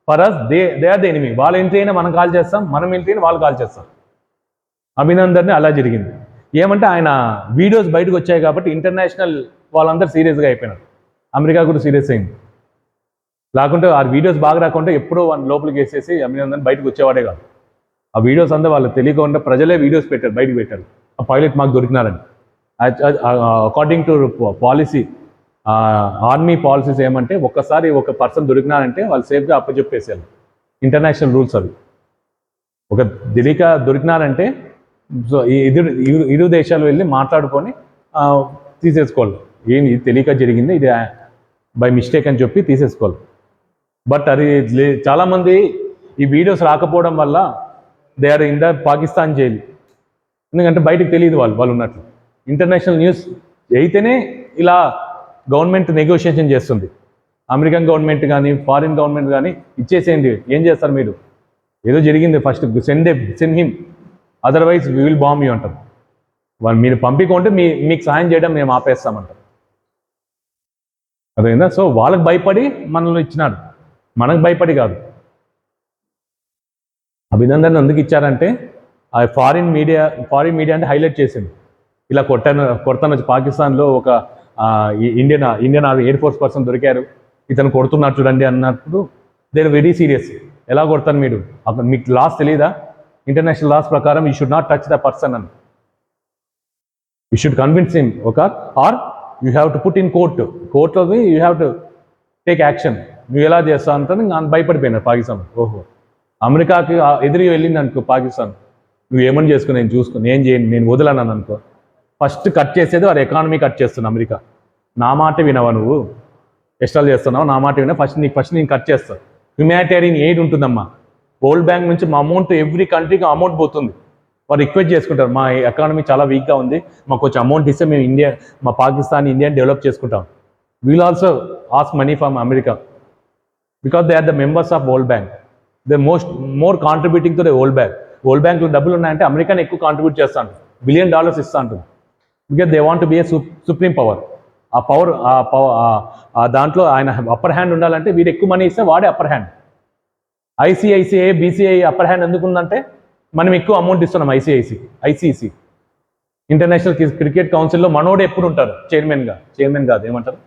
for us they are the enemy. వాళ్ళ ఎంట్రీ అయినా మనం కాల్ చేస్తాం, మనం ఎంట్రీ అయినా వాళ్ళు కాల్ చేస్తాం. అభినందన్ని అలా జరిగింది. ఏమంటే ఆయన వీడియోస్ బయటకు వచ్చాయి కాబట్టి ఇంటర్నేషనల్ వాళ్ళందరూ సీరియస్గా అయిపోయినారు. అమెరికా కూడా సీరియస్ అయింది. లేకుంటే ఆ వీడియోస్ బాగా రాకుంటే ఎప్పుడో వాళ్ళ లోపలికి వేసేసి అభినందన్ బయటకు వచ్చేవాడే కాదు. ఆ వీడియోస్ అంతా వాళ్ళు తెలియకుండా ప్రజలే వీడియోస్ పెట్టారు, బయటకు పెట్టారు. ఆ పైలట్ మాకు దొరికినారని. According to policy, army policies ఏమంటే ఒక్కసారి ఒక పర్సన్ దొరికినారంటే వాళ్ళు సేఫ్గా అప్పచెప్పేసేయాలి. ఇంటర్నేషనల్ రూల్స్ అవి. ఒక తెలియక దొరికినారంటే సో ఇరు దేశాలు వెళ్ళి మాట్లాడుకొని తీసేసుకోవాలి. ఇది తెలియక జరిగింది, ఇది బై మిస్టేక్ అని చెప్పి తీసేసుకోవాలి. బట్ అది చాలామంది ఈ వీడియోస్ రాకపోవడం వల్ల they are in the Pakistan jail. ఎందుకంటే బయటకు తెలియదు వాళ్ళు ఉన్నట్లు. ఇంటర్నేషనల్ న్యూస్ అయితేనే ఇలా గవర్నమెంట్ నెగోషియేషన్ చేస్తుంది. అమెరికన్ గవర్నమెంట్ కానీ ఫారిన్ గవర్నమెంట్ కానీ ఇచ్చేసేయండి, ఏం చేస్తారు మీరు, ఏదో జరిగింది first send him, otherwise we will bomb you అంటారు. వాళ్ళు మీరు పంపించుకుంటే మీకు సాయం చేయడం మేము ఆపేస్తామంటారు. అదేనా? సో వాళ్ళకి భయపడి మనల్ని ఇచ్చినాడు, మనకు భయపడి కాదు. అభినందన్ ఎందుకు ఇచ్చారంటే ఆ ఫారిన్ మీడియా అంటే హైలైట్ చేసింది. ఇలా కొడతాను పాకిస్తాన్లో ఒక ఇండియన్ ఎయిర్ ఫోర్స్ పర్సన్ దొరికారు, ఇతను కొడుతున్నారు చూడండి అన్నప్పుడు దే ఆర్ వెరీ సీరియస్. ఎలా కొడతాను మీరు, మీకు లాస్ తెలియదా, ఇంటర్నేషనల్ లాస్ ప్రకారం you should not touch the person అని. You should convince him or you have to put in కోర్ట్లో you have to take action. నువ్వు ఎలా చేస్తావు అంటే భయపడిపోయినారు పాకిస్తాన్. ఓహో, అమెరికాకి ఎదురు వెళ్ళింది అనుకో పాకిస్తాన్, నువ్వు ఏమని చేసుకుని నేను చూసుకుని ఏం చేయండి, నేను వదలన్నాను అనుకో, ఫస్ట్ కట్ చేసేది వారి ఎకానమీ కట్ చేస్తుంది అమెరికా. నా మాట వినవా, నువ్వు ఎక్స్ట్రా చేస్తున్నావు, నా మాట వినా, ఫస్ట్ నేను కట్ చేస్తాను. హ్యుమానిటేరియన్ ఎయిడ్ ఉంటుందమ్మా, వరల్డ్ బ్యాంక్ నుంచి మా అమౌంట్ ఎవ్రీ కంట్రీకి అమౌంట్ పోతుంది. వారు రిక్వెస్ట్ చేసుకుంటారు, మా ఎకానమీ చాలా వీక్గా ఉంది, మాకు కొంచెం అమౌంట్ ఇస్తే మేము మా పాకిస్తాన్ ఇండియాని డెవలప్ చేసుకుంటాం. We'll also ask money from America because they are the members of world bank. They more contributing to the world bank. World బ్యాంక్లో డబ్బులు ఉన్నాయంటే అమెరికాని ఎక్కువ కాంట్రిబ్యూట్ చేస్తాను, $1 బిలియన్ ఇస్తా ఉంటుంది. Because they want be A supreme power. ఆ power దాంట్లో ఆయన అప్పర్ హ్యాండ్ ఉండాలంటే వీడు ఎక్కువ మనీ ఇస్తే వాడే upper hand. ICICI BCI upper hand ఎందుకుందంటే మనం ఎక్కువ అమౌంట్ ఇస్తున్నాం. ఐసీసీ ఇంటర్నేషనల్ క్రికెట్ కౌన్సిల్లో మనోడు ఎప్పుడు ఉంటారు చైర్మన్ కాదు, ఏమంటారు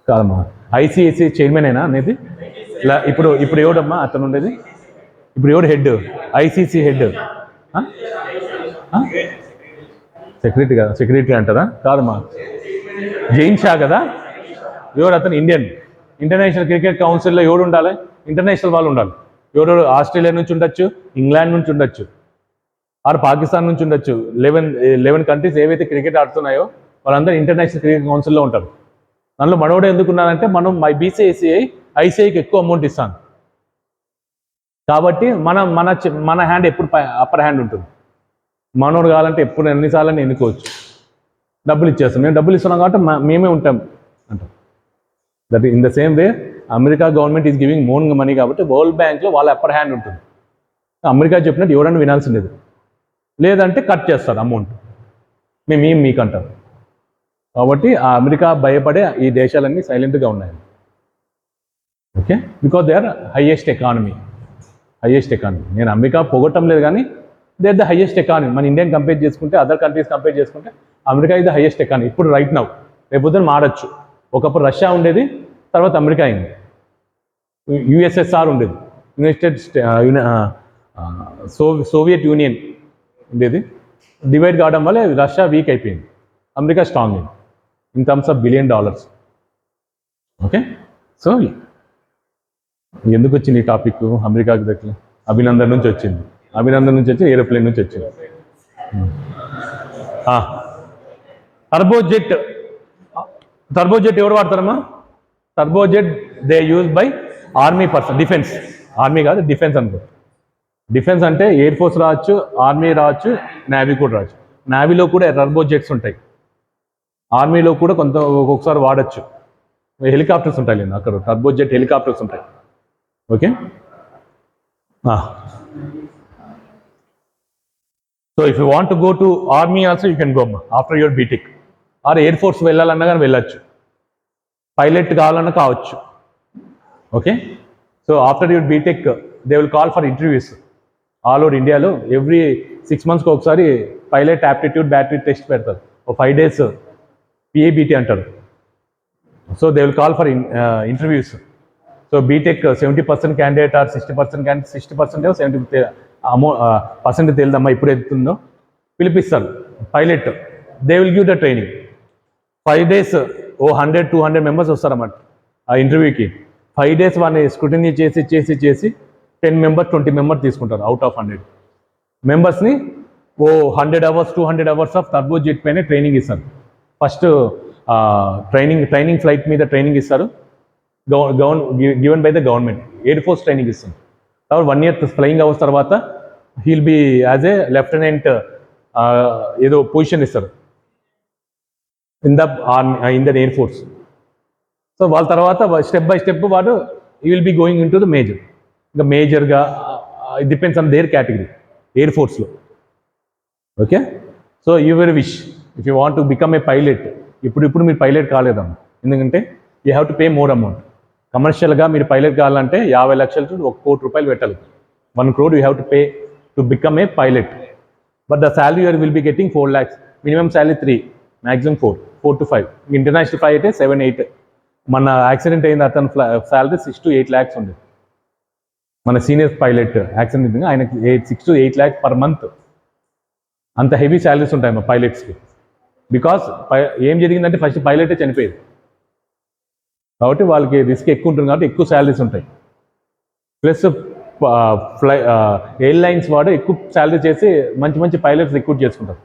కాదమ్మా, ఐసీఐసీ చైర్మన్ అయినా అనేది. ఇప్పుడు ఎవడమ్మా అతను ఉండేది, ఇప్పుడు ఎవడు హెడ్, ఐసీసీ హెడ్ సెక్రటరీ అంటారా, కాదమ్మా జైన్ షా కదా, ఎవరు అతను ఇంటర్నేషనల్ క్రికెట్ కౌన్సిల్లో ఎవడు ఉండాలి, ఇంటర్నేషనల్ వాళ్ళు ఉండాలి. ఎవరు ఆస్ట్రేలియా నుంచి ఉండొచ్చు, ఇంగ్లాండ్ నుంచి ఉండొచ్చు, ఆరు పాకిస్తాన్ నుంచి ఉండొచ్చు. 11 కంట్రీస్ ఏవైతే క్రికెట్ ఆడుతున్నాయో వాళ్ళందరూ ఇంటర్నేషనల్ క్రికెట్ కౌన్సిల్లో ఉంటారు. దానిలో మనోడు ఎందుకున్నారంటే మనం బీసీఐసీఐ ఐసీఐకి ఎక్కువ అమౌంట్ ఇస్తాను కాబట్టి మన హ్యాండ్ ఎప్పుడు అప్పర్ హ్యాండ్ ఉంటుంది. మనోడు కావాలంటే ఎప్పుడు ఎన్నిసార్లు ఎన్నుకోవచ్చు, డబ్బులు ఇచ్చేస్తాం, మేము డబ్బులు ఇస్తున్నాం కాబట్టి మేమే ఉంటాం అంటాం. That in the same way America government is giving more money కాబట్టి వరల్డ్ బ్యాంక్లో వాళ్ళ అప్పర్ హ్యాండ్ ఉంటుంది. అమెరికా చెప్పినట్టు ఎవడన్నా వినాల్సిండేది, లేదంటే కట్ చేస్తారు అమౌంట్, మేము మీకు అంటారు. కాబట్టి ఆ అమెరికా భయపడే ఈ దేశాలన్నీ సైలెంట్గా ఉన్నాయి. Okay, because they are highest economy. నేను అమెరికా పొగట్టం లేదు కానీ they are the highest economy. మన ఇండియన్ కంపేర్ చేసుకుంటే, అదర్ కంట్రీస్ కంపేర్ చేసుకుంటే America is the highest economy. ఇప్పుడు రైట్ నౌ, రేపొద్దున మారచ్చు. ఒకప్పుడు రష్యా ఉండేది, తర్వాత అమెరికా అయింది. యుఎస్ఎస్ఆర్ ఉండేది, సోవియట్ యూనియన్ ఉండేది, డివైడ్ కావడం వల్ల రష్యా వీక్ అయిపోయింది, అమెరికా స్ట్రాంగ్ అయింది in terms of $1 billion. Okay, so ఎందుకు వచ్చింది ఈ టాపిక్? అమెరికాకి దగ్గర అభినందన్ నుంచి వచ్చింది, అభినందన్ నుంచి వచ్చి ఏరోప్లేన్ నుంచి వచ్చింది. టర్బోజెట్, టర్బోజెట్ ఎవరు వాడతారమ్మా? Turbojet they use by army person, defence, army కాదు డిఫెన్స్ అనుకో. డిఫెన్స్ అంటే ఎయిర్ ఫోర్స్ రావచ్చు, ఆర్మీ రావచ్చు, నేవీ కూడా రావచ్చు. నేవీలో కూడా టర్బోజెట్స్ ఉంటాయి, ఆర్మీలో కూడా కొంత ఒక్కొక్కసారి వాడచ్చు. హెలికాప్టర్స్ ఉంటాయి లేదు అక్కడ, టర్బోజెట్ హెలికాప్టర్స్ ఉంటాయి. Okay, so if you want to go to army also you can go after your BTech, or air force వెళ్ళాలన్నా కానీ వెళ్ళచ్చు, పైలట్ కావాలన్నా కావచ్చు. Okay, so after your BTech they will call for interviews all over ఇండియాలో. Every 6 monthsకి ఒకసారి pilot aptitude battery test పెడతారు, ఓ 5 days PABT అంటారు. So they will call for interviews. So BTech 70% candidate are 60% candidate, 60% 70% తెలియదమ్మా ఇప్పుడు ఎత్తుందో, పిలిపిస్తారు pilot. They will give the training. 5 days ఓ 100-200 members వస్తారన్నమాట ఆ ఇంటర్వ్యూకి. 5 days వాళ్ళని స్క్రూటినీ చేసి చేసి చేసి 10 members 20 members తీసుకుంటారు అవుట్ ఆఫ్ 100 మెంబర్స్ని. ఓ 100 hours 200 hours ఆఫ్ టర్బోజెట్ పైన ట్రైనింగ్ ఇస్తారు. ఫస్ట్ ట్రైనింగ్ ఫ్లైట్ మీద ట్రైనింగ్ ఇస్తారు, given by the government. Air force training ఇస్తుంది. తర్వాత 1 year ఫ్లయింగ్ అవర్స్ తర్వాత he'll be as a lieutenant ఏదో పొజిషన్ ఇస్తారు in the air force. So వాళ్ళ తర్వాత స్టెప్ బై స్టెప్ వాడు ఈ will be going in to the major. ఇంకా మేజర్గా it depends on their category air ఫోర్స్లో. Okay, so your wish if you want to become a pilot. ఇప్పుడు మీరు pilot కాలేదమ్మా, ఎందుకంటే you have to pay more amount. కమర్షియల్గా మీరు pilot కావాలంటే 50 లక్షలు to 1 crore రూపాయలు పెట్టాలి. 1 crore you have to pay to become a pilot. But the salary you're will be getting 4 lakhs. Minimum salary 3, maximum 4 to 5. International flight అయితే 7-8. మన accident అయింది అతను శాలరీ 6 to 8 lakhs ఉంది. మన సీనియర్ పైలట్ యాక్సిడెంట్ ఆయనకి 6 to 8 lakhs per month. అంత heavy salaries ఉంటాయి మా పైలట్స్కి. బికాస్ ఏం జరిగిందంటే ఫస్ట్ పైలటే చనిపోయేది కాబట్టి వాళ్ళకి రిస్క్ ఎక్కువ ఉంటుంది కాబట్టి ఎక్కువ శాలరీస్ ఉంటాయి. ప్లస్ ఎయిర్లైన్స్ వాడు ఎక్కువ శాలరీ చేసి మంచి మంచి పైలట్స్ రిక్రూట్ చేసుకుంటారు.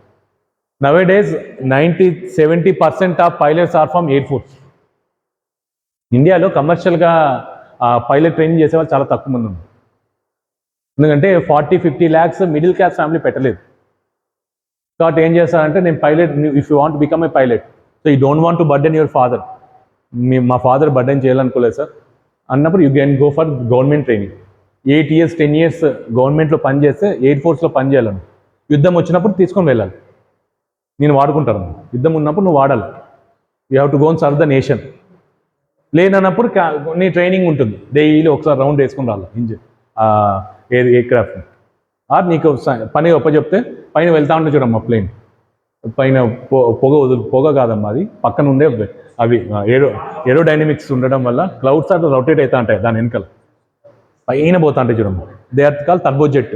Nowadays 90-70% of pilots are from air force. ఇండియాలో కమర్షియల్గా పైలట్ ట్రైనింగ్ చేసే వాళ్ళు చాలా తక్కువ మంది ఉన్నారు. ఎందుకంటే 40-50 lakhs మిడిల్ క్లాస్ ఫ్యామిలీ పెట్టలేదు. కాబట్టి ఏం చేస్తారంటే నేను pilot, if you want become a pilot, so you don't want to burden your father. మా ఫాదర్ బర్డెన్ చేయాలనుకోలేదు సార్ అన్నప్పుడు you can go for government training. 8 years 10 years గవర్నమెంట్లో పనిచేస్తే ఎయిర్ ఫోర్స్లో పనిచేయాలను. యుద్ధం వచ్చినప్పుడు తీసుకొని వెళ్ళాలి, నేను వాడుకుంటాను. యుద్ధం ఉన్నప్పుడు నువ్వు వాడాలి. You have to go and serve the nation. లేనన్నప్పుడు నీ ట్రైనింగ్ ఉంటుంది, డైలీ ఒకసారి రౌండ్ వేసుకుని రావాలి ఇంజిన్ ఎయిర్క్రాఫ్ట్. ఆర్ నీకు పని ఒప్పచెప్తే పైన వెళ్తా ఉంటే చూడమ్మా ప్లేన్ పైన పొగ కాదమ్మా, అది పక్కన ఉండే అవి ఏరోడైనమిక్స్ ఉండడం వల్ల క్లౌడ్స్ అట్లా రొటేట్ అవుతా ఉంటాయి దాని వెనకాల, పైన పోతా ఉంటాయి చూడమ్మా. They are call turbojet.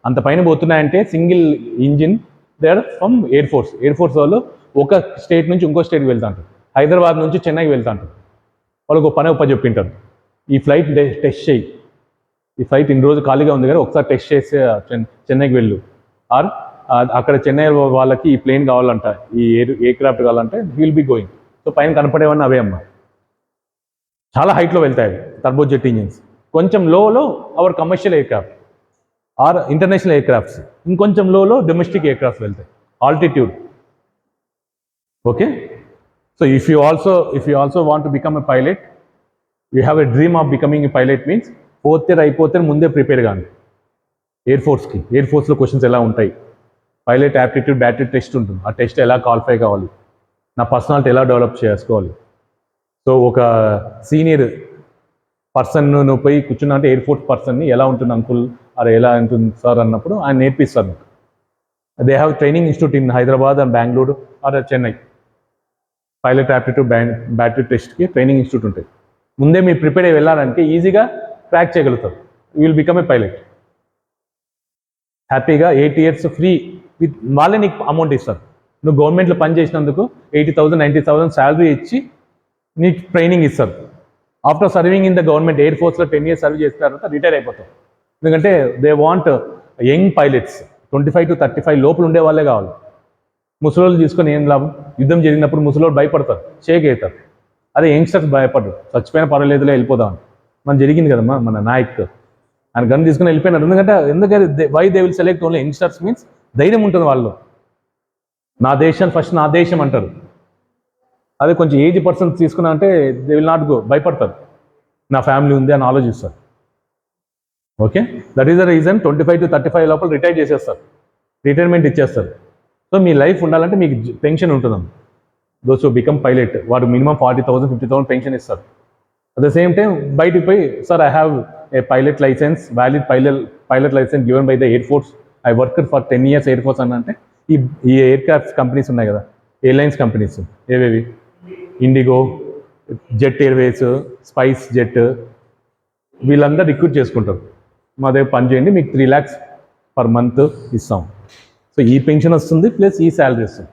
అంత పైన పోతున్నాయంటే single engine. They are from air force. Air force వాళ్ళు ఒక స్టేట్ నుంచి ఇంకో స్టేట్కి వెళ్తా ఉంటారు. హైదరాబాద్ నుంచి చెన్నైకి వెళ్తా ఉంటారు. వాళ్ళకు పని ఒప్పచెప్పింటారు, ఈ ఫ్లైట్ టెస్ట్ చేయి, ఈ ఫ్లైట్ ఇన్ని రోజు ఖాళీగా ఉంది కదా ఒకసారి టెస్ట్ చేసి చెన్నైకి వెళ్ళు. ఆర్ అక్కడ చెన్నై వాళ్ళకి ఈ ప్లేన్ కావాలంట, ఈ ఎయిర్క్రాఫ్ట్ కావాలంటే విల్ బి గోయింగ్. సో పైన కనపడేవన్నీ అవే అమ్మా. చాలా హైట్లో వెళ్తాయి టర్బోజెట్ ఇంజిన్స్. కొంచెం లోలో our commercial aircraft or international aircrafts, ఇంకొంచెం లోలో డొమెస్టిక్ ఎయిర్క్రాఫ్ట్స్ వెళ్తాయి altitude. Okay, so if you also want to become a pilot, you have a dream of becoming a pilot means 4th year అయిపోతే ముందే prepare కానీ air ఫోర్స్కి. Air ఫోర్స్లో questions ఎలా ఉంటాయి, పైలట్ యాప్టిట్యూడ్ బ్యాటరీ టెస్ట్ ఉంటుంది, ఆ టెస్ట్ ఎలా క్వాలిఫై కావాలి, నా పర్సనాలిటీ ఎలా డెవలప్ చేసుకోవాలి. సో ఒక సీనియర్ పర్సన్ నువ్వు పోయి కూర్చున్నా అంటే ఎయిర్ ఫోర్స్ పర్సన్ని ఎలా ఉంటుంది అంకుల్ అరే ఎలా ఉంటుంది సార్ అన్నప్పుడు ఆయన నేర్పిస్తారు మీకు. They have training institute in Hyderabad and Bengaluru or Chennai. Pilot aptitude battery టెస్ట్కి ట్రైనింగ్ ఇన్స్టిట్యూట్ ఉంటాయి. ముందే మీరు ప్రిపేర్ అయ్యి వెళ్ళాలంటే ఈజీగా క్రాక్ చేయగలుగుతారు. You will become a pilot హ్యాపీగా. 8 years ఫ్రీ వాళ్ళే నీకు అమౌంట్ ఇస్తారు. నువ్వు గవర్నమెంట్లో పని చేసినందుకు 80,000 90,000 శాలరీ ఇచ్చి నీకు ట్రైనింగ్ ఇస్తారు. After serving in the government air ఫోర్స్లో 10 years సర్వ్ చేసిన తర్వాత రిటైర్ అయిపోతాం. ఎందుకంటే they want young pilots, 25 to 35 లోపల ఉండే వాళ్ళే కావాలి. ముసలోళ్ళు తీసుకొని ఏం లాభం? యుద్ధం జరిగినప్పుడు ముసలోళ్ళు భయపడతారు, షేక్ అవుతారు. అదే యంగ్స్టర్స్ భయపడరు, చచ్చిపోయిన పర్వాలేదులే వెళ్ళిపోదాం. మనం జరిగింది కదమ్మా, మన నాయక్ ఆయన గన్ తీసుకుని వెళ్ళిపోయినారు. ఎందుకంటే why they will select only youngsters means ధైర్యం ఉంటుంది వాళ్ళు. నా దేశం ఫస్ట్, నా దేశం అంటారు. అదే కొంచెం ఏజ్ పర్సన్స్ తీసుకున్నా అంటే దే విల్ నాట్ గో, భయపడతారు. నా ఫ్యామిలీ ఉంది అని ఆలోచిస్తారు. Okay, that is the reason 25 to 35 లోపల రిటైర్ చేసేస్తారు, రిటైర్మెంట్ ఇచ్చేస్తారు. సో మీ లైఫ్ ఉండాలంటే మీకు పెన్షన్ ఉంటుందమ్మా. దోస్ హూ బికమ్ పైలట్ వాడు మినిమం 40,000 50,000 పెన్షన్ ఇస్తారు. అట్ ద సేమ్ టైం బయటికి పోయి, sir I have a pilot licence, valid pilot licence given by the air force, I worked for 10 years air force అని అంటే ఈ ఎయిర్ క్రాఫ్ట్ కంపెనీస్ ఉన్నాయి కదా, ఎయిర్లైన్స్ కంపెనీస్ ఏవేవి, Indigo, Jet Airways, Spice, వీళ్ళందరూ రిక్రూట్ చేసుకుంటారు. మా దగ్గర పని చేయండి, మీకు 3 lakhs per month ఇస్తాం. సో ఈ పెన్షన్ వస్తుంది ప్లస్ ఈ శాలరీ వస్తుంది.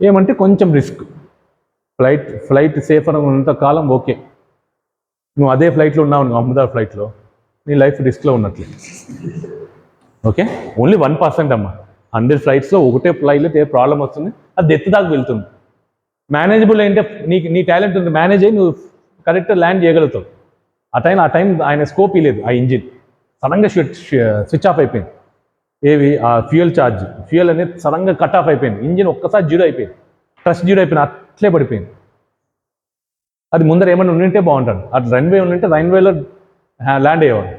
ఏమంటే కొంచెం రిస్క్, ఫ్లైట్ సేఫ్ అని ఉన్నంత కాలం ఓకే. నువ్వు అదే ఫ్లైట్లో ఉన్నావు, అహ్మదాబాద్ ఫ్లైట్లో, నీ లైఫ్ రిస్క్లో ఉన్నట్లే. ఓకే, ఓన్లీ 1% అమ్మా. 100 ఫ్లైట్స్లో ఒకటే ఫ్లైట్లో ఏ ప్రాబ్లం వస్తుంది, అది డెత్ దాకా వెళ్తుంది. మేనేజబుల్ ఏంటంటే నీ టాలెంట్ ఉంది, మేనేజ్ అయ్యి నువ్వు కరెక్ట్ ల్యాండ్ చేయగలుగుతావు. ఆ టైం ఆయన స్కోప్ ఇవ్వలేదు. ఆ ఇంజిన్ సడన్గా స్విచ్ ఆఫ్ అయిపోయింది. ఏవి ఆ ఫ్యూయల్ అనేది సడన్గా కట్ ఆఫ్ అయిపోయింది. ఇంజిన్ ఒక్కసారి జీరో అయిపోయింది, ట్రస్ట్ జీరో అయిపోయింది, అట్లే పడిపోయింది. అది ముందర ఏమైనా ఉండింటే బాగుంటాడు. అటు రన్వే ఉండింటే రన్వేలో ల్యాండ్ అయ్యేవాడు.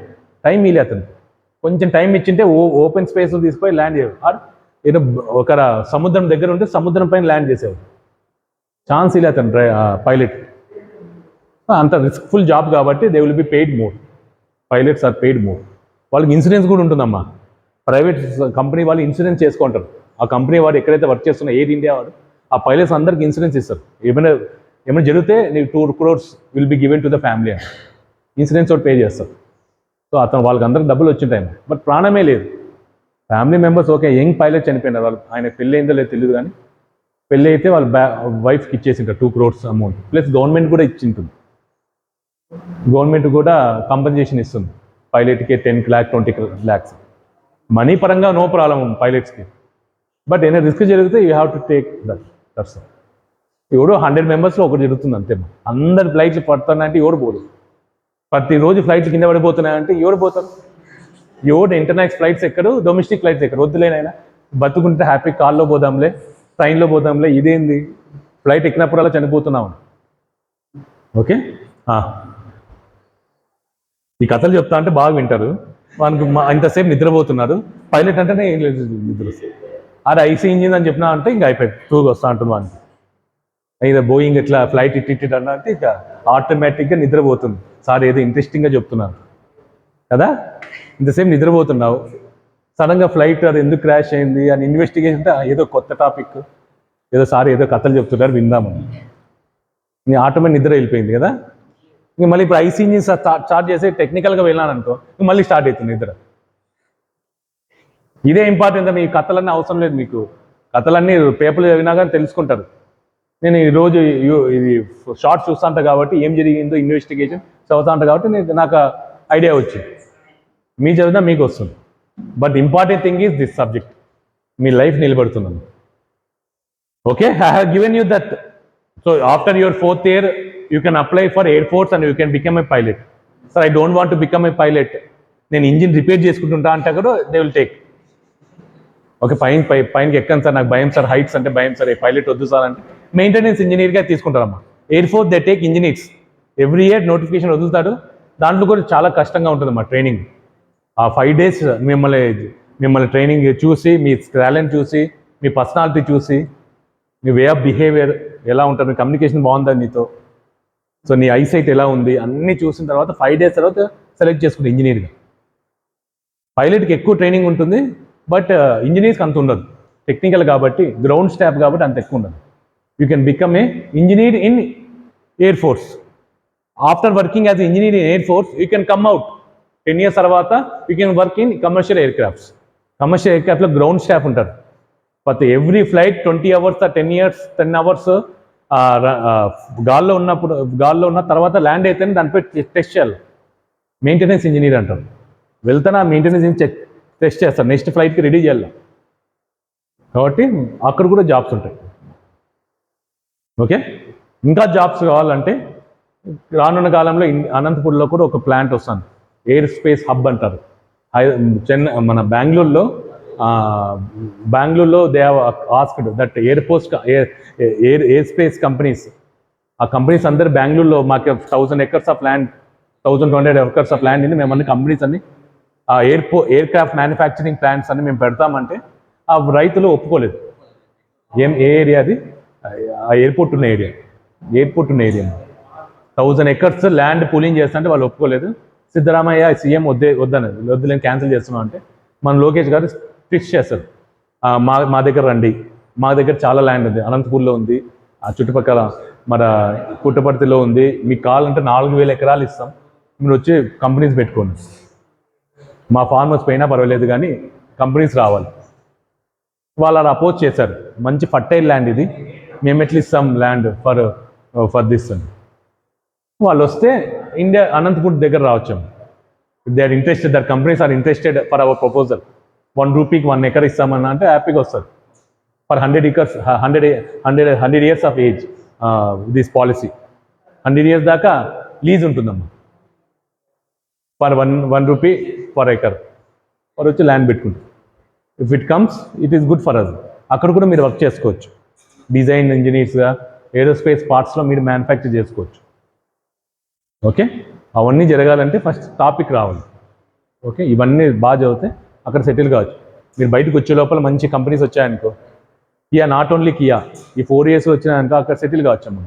టైం ఇలే అతను, కొంచెం టైం ఇచ్చింటే ఓపెన్ స్పేస్ తీసుకొని ల్యాండ్ అయ్యేవాడు. ఏదో ఒక సముద్రం దగ్గర ఉంటే సముద్రం పైన ల్యాండ్ చేసేవాడు. ఛాన్స్ ఇలే అతను పైలట్. అంత రిస్క్ఫుల్ జాబ్ కాబట్టి they will be paid more. Pilots are paid more. వాళ్ళకి ఇన్సూరెన్స్ కూడా ఉంటుందమ్మా. ప్రైవేట్ కంపెనీ వాళ్ళు ఇన్సూరెన్స్ చేసుకుంటారు. ఆ కంపెనీ వాడు ఎక్కడైతే వర్క్ చేస్తున్నా ఎయిర్ ఇండియా వాడు, ఆ పైలట్స్ అందరికి ఇన్సూరెన్స్ ఇస్తారు. ఏమైనా జరిగితే నీకు 2 crores will be given to the family అని ఇన్సూరెన్స్ ఒకటి పే చేస్తారు. సో వాళ్ళకి అందరికి డబ్బులు వచ్చింటాయి, బట్ ప్రాణమే లేదు. Family members okay, young pilot చనిపోయినారు, వాళ్ళు ఆయన పెళ్ళి అయిందో లేదు తెలియదు, కానీ పెళ్ళి అయితే వాళ్ళ వైఫ్కి ఇచ్చేసింటారు 2 crores అమౌంట్. ప్లస్ గవర్నమెంట్ కూడా ఇచ్చింటుంది. గవర్నమెంట్ కూడా కంపెన్సేషన్ ఇస్తుంది పైలట్కి 10 lakhs 20 lakhs. మనీ పరంగా నో ప్రాబ్లం పైలట్స్కి, బట్ ఏదైనా రిస్క్ జరిగితే you have to take that's. ఎవడో 100 members ఒకటి జరుగుతుంది అంతే. అందరు ఫ్లైట్లు పడుతున్నాయంటే ఎవరు పోదు. ప్రతిరోజు ఫ్లైట్లు కింద పడిపోతున్నాయంటే ఎవరు పోతారు? ఎవడు ఇంటర్నేషనల్ ఫ్లైట్స్ ఎక్కడు, డొమెస్టిక్ ఫ్లైట్స్ ఎక్కడు. వద్దులేనైనా బతుకుంటే హ్యాపీ, కార్లో పోదాంలే, ట్రైన్లో పోదాంలే, ఇదేంది ఫ్లైట్ ఎక్కినప్పుడల్లా చనిపోతున్నాము. ఓకే, ఈ కథలు చెప్తా అంటే బాగా వింటారు. వానికి ఇంతసేపు నిద్రపోతున్నారు. పైలట్ అంటేనే ఏం లేదు, నిద్ర వస్తుంది. అది ఐసీ ఇంజిన్ అని చెప్పినా అంటే ఇంకా అయిపోయింది, టూగా వస్తా అంటుంది వానికి. అయితే బోయింగ్ ఇట్లా ఫ్లైట్ ఇట్టి అన్నా అంటే ఇక ఆటోమేటిక్గా నిద్రపోతుంది. సార్ ఏదో ఇంట్రెస్టింగ్గా చెప్తున్నాను కదా, ఇంతసేపు నిద్రపోతున్నావు, సడన్గా ఫ్లైట్ అది ఎందుకు క్రాష్ అయింది అని ఇన్వెస్టిగేషన్ అంటే ఏదో కొత్త టాపిక్, ఏదో సార్ ఏదో కథలు చెప్తున్నారు విందామని, నీ ఆటోమేటిక్ నిద్ర వెళ్ళిపోయింది కదా. ఇంక మళ్ళీ ఇప్పుడు ఐసీ ఇంజిన్ స్టార్ట్ చేసి టెక్నికల్గా వెళ్ళాను అనుకో, మళ్ళీ స్టార్ట్ అవుతుంది నిద్ర. ఇదే ఇంపార్టెంట్. మీ కథలన్నీ అవసరం లేదు, మీకు కథలన్నీ పేపర్లు చదివినా కానీ తెలుసుకుంటారు. నేను ఈరోజు ఇది షార్ట్స్ చూస్తాంట కాబట్టి ఏం జరిగిందో ఇన్వెస్టిగేషన్ చదువుతా ఉంటా కాబట్టి నాకు ఐడియా వచ్చింది. మీ చదివినా మీకు వస్తుంది. But important thing is this subject. మీ లైఫ్ నిలబడుతున్నాను. Okay, I have given you that. So after your 4th year you can apply for Air Force and you can become a pilot. Sir, I don't want to become a pilot. నేను engine repair చేసుకుంటుంటా అంటే కూడా they will take. Okay, పైనకి ఎక్కాను sir, నాకు భయం sir, heights అంటే భయం sir, pilot వద్దు సార్ అంటే మెయింటెనెన్స్ ఇంజనీర్గా తీసుకుంటారమ్మా. Air force they take engineers. Every year notification వదులుతాడు. దాంట్లో కూడా చాలా కష్టంగా ఉంటుందమ్మా ట్రైనింగ్. ఆ 5 days మిమ్మల్ని ట్రైనింగ్ చూసి, మీ టాలెంట్ చూసి, మీ పర్సనాలిటీ చూసి, మీ వే ఆఫ్ బిహేవియర్ ఎలా ఉంటుంది, మీ కమ్యూనికేషన్ బాగుందా నీతో, సో నీ ఐసైట్ ఎలా ఉంది అన్నీ చూసిన తర్వాత 5 days తర్వాత సెలెక్ట్ చేసుకుంటే ఇంజనీర్గా. పైలట్కి ఎక్కువ ట్రైనింగ్ ఉంటుంది, బట్ ఇంజనీర్స్కి అంత ఉండదు. టెక్నికల్ కాబట్టి, గ్రౌండ్ స్టాఫ్ కాబట్టి అంత ఎక్కువ ఉండదు. You can become a engineer in air force. After working as engineer in air force you can come out 10 years తర్వాత you can work in commercial aircrafts. Commercial ఎయిర్క్రాఫ్ట్లో ground staff ఉంటారు. But every flight 20 hours 10 hours గాల్లో ఉన్న తర్వాత land అయితేనే దానిపై test చేయాలి. Maintenance engineer అంటారు. వెళ్తానా మెయింటెనెన్స్ టెస్ట్ చేస్తారు, నెక్స్ట్ ఫ్లైట్కి రెడీ చేయాలి. కాబట్టి అక్కడ కూడా జాబ్స్ ఉంటాయి. ఓకే, ఇంకా జాబ్స్ కావాలంటే రానున్న కాలంలో అనంతపూర్లో కూడా ఒక ప్లాంట్ వస్తుంది, ఎయిర్ స్పేస్ హబ్ అంటారు. మన బెంగళూరులో they have asked that air space companies, ఆ కంపెనీస్ అందరు బెంగళూరులో మాకు 1000 acres of land, 1200 acres of land మేము అన్ని కంపెనీస్ అన్ని ఎయిర్క్రాఫ్ట్ మ్యానుఫ్యాక్చరింగ్ ప్లాంట్స్ అన్ని మేము పెడతామంటే ఆ రైతులు ఒప్పుకోలేదు. ఏ ఏరియా అది? ఆ ఎయిర్పోర్ట్ ఉన్న ఏరియా 1000 acres ల్యాండ్ పూలింగ్ చేస్తుంటే వాళ్ళు ఒప్పుకోలేదు. సిద్ధరామయ్య సీఎం వద్దులేని క్యాన్సిల్ చేస్తున్నాం అంటే మన లోకేష్ గారు ఫిక్స్ చేస్తారు, మా దగ్గర రండి, మా దగ్గర చాలా ల్యాండ్ ఉంది, అనంతపూర్లో ఉంది, ఆ చుట్టుపక్కల మన పుట్టపర్తిలో ఉంది, మీకు కావాలంటే 4000 ఎకరాలు ఇస్తాం, మీరు వచ్చి కంపెనీస్ పెట్టుకోండి, మా ఫార్మర్స్ పైన పర్వాలేదు కానీ కంపెనీస్ రావాలి. వాళ్ళు అలా అపోజ్ చేశారు. మంచి ఫర్టైల్ ల్యాండ్ ఇది, మేము ఎట్లా ఇస్తాం ల్యాండ్ ఫర్ దిస్ అని. వాళ్ళు వస్తే ఇండియా అనంతపూర్ దగ్గర రావచ్చు. They are interested, their companies are interested for our proposal, 1 రూపీకి 1 acre ఇస్తామన్నా అంటే హ్యాపీగా వస్తారు. For 100 acres 100 years of age this policy, 100 years దాకా లీజ్ ఉంటుందమ్మా. ఫర్ 1 రూపీ పర్ acre వారు వచ్చి ల్యాండ్ పెట్టుకుంటారు. If it comes it is good for us. అక్కడ కూడా మీరు వర్క్ చేసుకోవచ్చు, డిజైన్ ఇంజనీర్స్గా ఏరోస్పేస్ పార్ట్స్లో మీరు మ్యానుఫ్యాక్చర్ చేసుకోవచ్చు. ఓకే, అవన్నీ జరగాలంటే ఫస్ట్ టాపిక్ రావాలి. ఓకే, ఇవన్నీ బాగా చదివితే అక్కడ సెటిల్ కావచ్చు. మీరు బయటకు వచ్చే లోపల మంచి కంపెనీస్ వచ్చాయనుకో, కియా, నాట్ ఓన్లీ కియా, ఈ 4 years వచ్చినాయనుకో అక్కడ సెటిల్ కావచ్చు అమ్మ.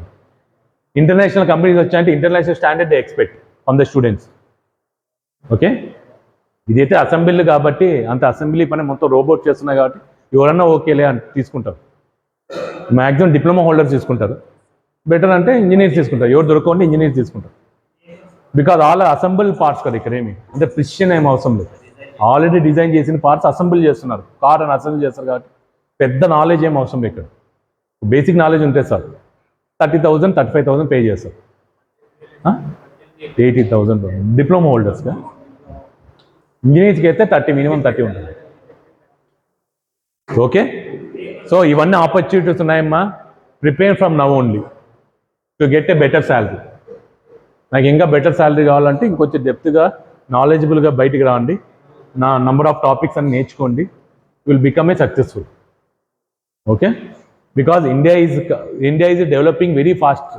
ఇంటర్నేషనల్ కంపెనీస్ వచ్చాయంటే international standard they expect from the students. Okay, ఇదైతే అసెంబ్లీ కాబట్టి అంత అసెంబ్లీ పని మొత్తం రోబోట్ చేస్తున్నాయి కాబట్టి ఎవరన్నా ఓకేలే అని తీసుకుంటారు. మ్యాక్సిమం డిప్లొమా హోల్డర్స్ తీసుకుంటారు, బెటర్ అంటే ఇంజనీర్స్ తీసుకుంటారు, ఎవరు దొరకండి ఇంజనీర్స్ తీసుకుంటారు. బికాజ్ ఆల్ అసెంబుల్ పార్ట్స్ కదా, ఇక్కడ ఏమి అంటే ప్రిసిషన్ ఏం అవసరం లేదు, ఆల్రెడీ డిజైన్ చేసిన పార్ట్స్ అసెంబుల్ చేస్తున్నారు, కార్ అని అసెంబుల్ చేస్తారు కాబట్టి పెద్ద నాలెడ్జ్ ఏం అవసరం లేదు. ఇక్కడ బేసిక్ నాలెడ్జ్ ఉంటే సార్ 30,000 35,000 పే చేస్తారు. 80,000 డిప్లొమా హోల్డర్స్గా. ఇంజనీర్స్కి అయితే 30 మినిమం 30 ఉంటుంది. ఓకే, సో ఇవన్నీ ఆపర్చునిటీస్ ఉన్నాయమ్మా. Prepare from now only to get a better salary. నాకు ఇంకా బెటర్ శాలరీ కావాలంటే ఇంకొంచెం డెప్త్గా నాలెడ్జబుల్గా బయటికి రాండి, నా నంబర్ ఆఫ్ టాపిక్స్ అని నేర్చుకోండి, will become a successful. Okay, because India is developing very fast.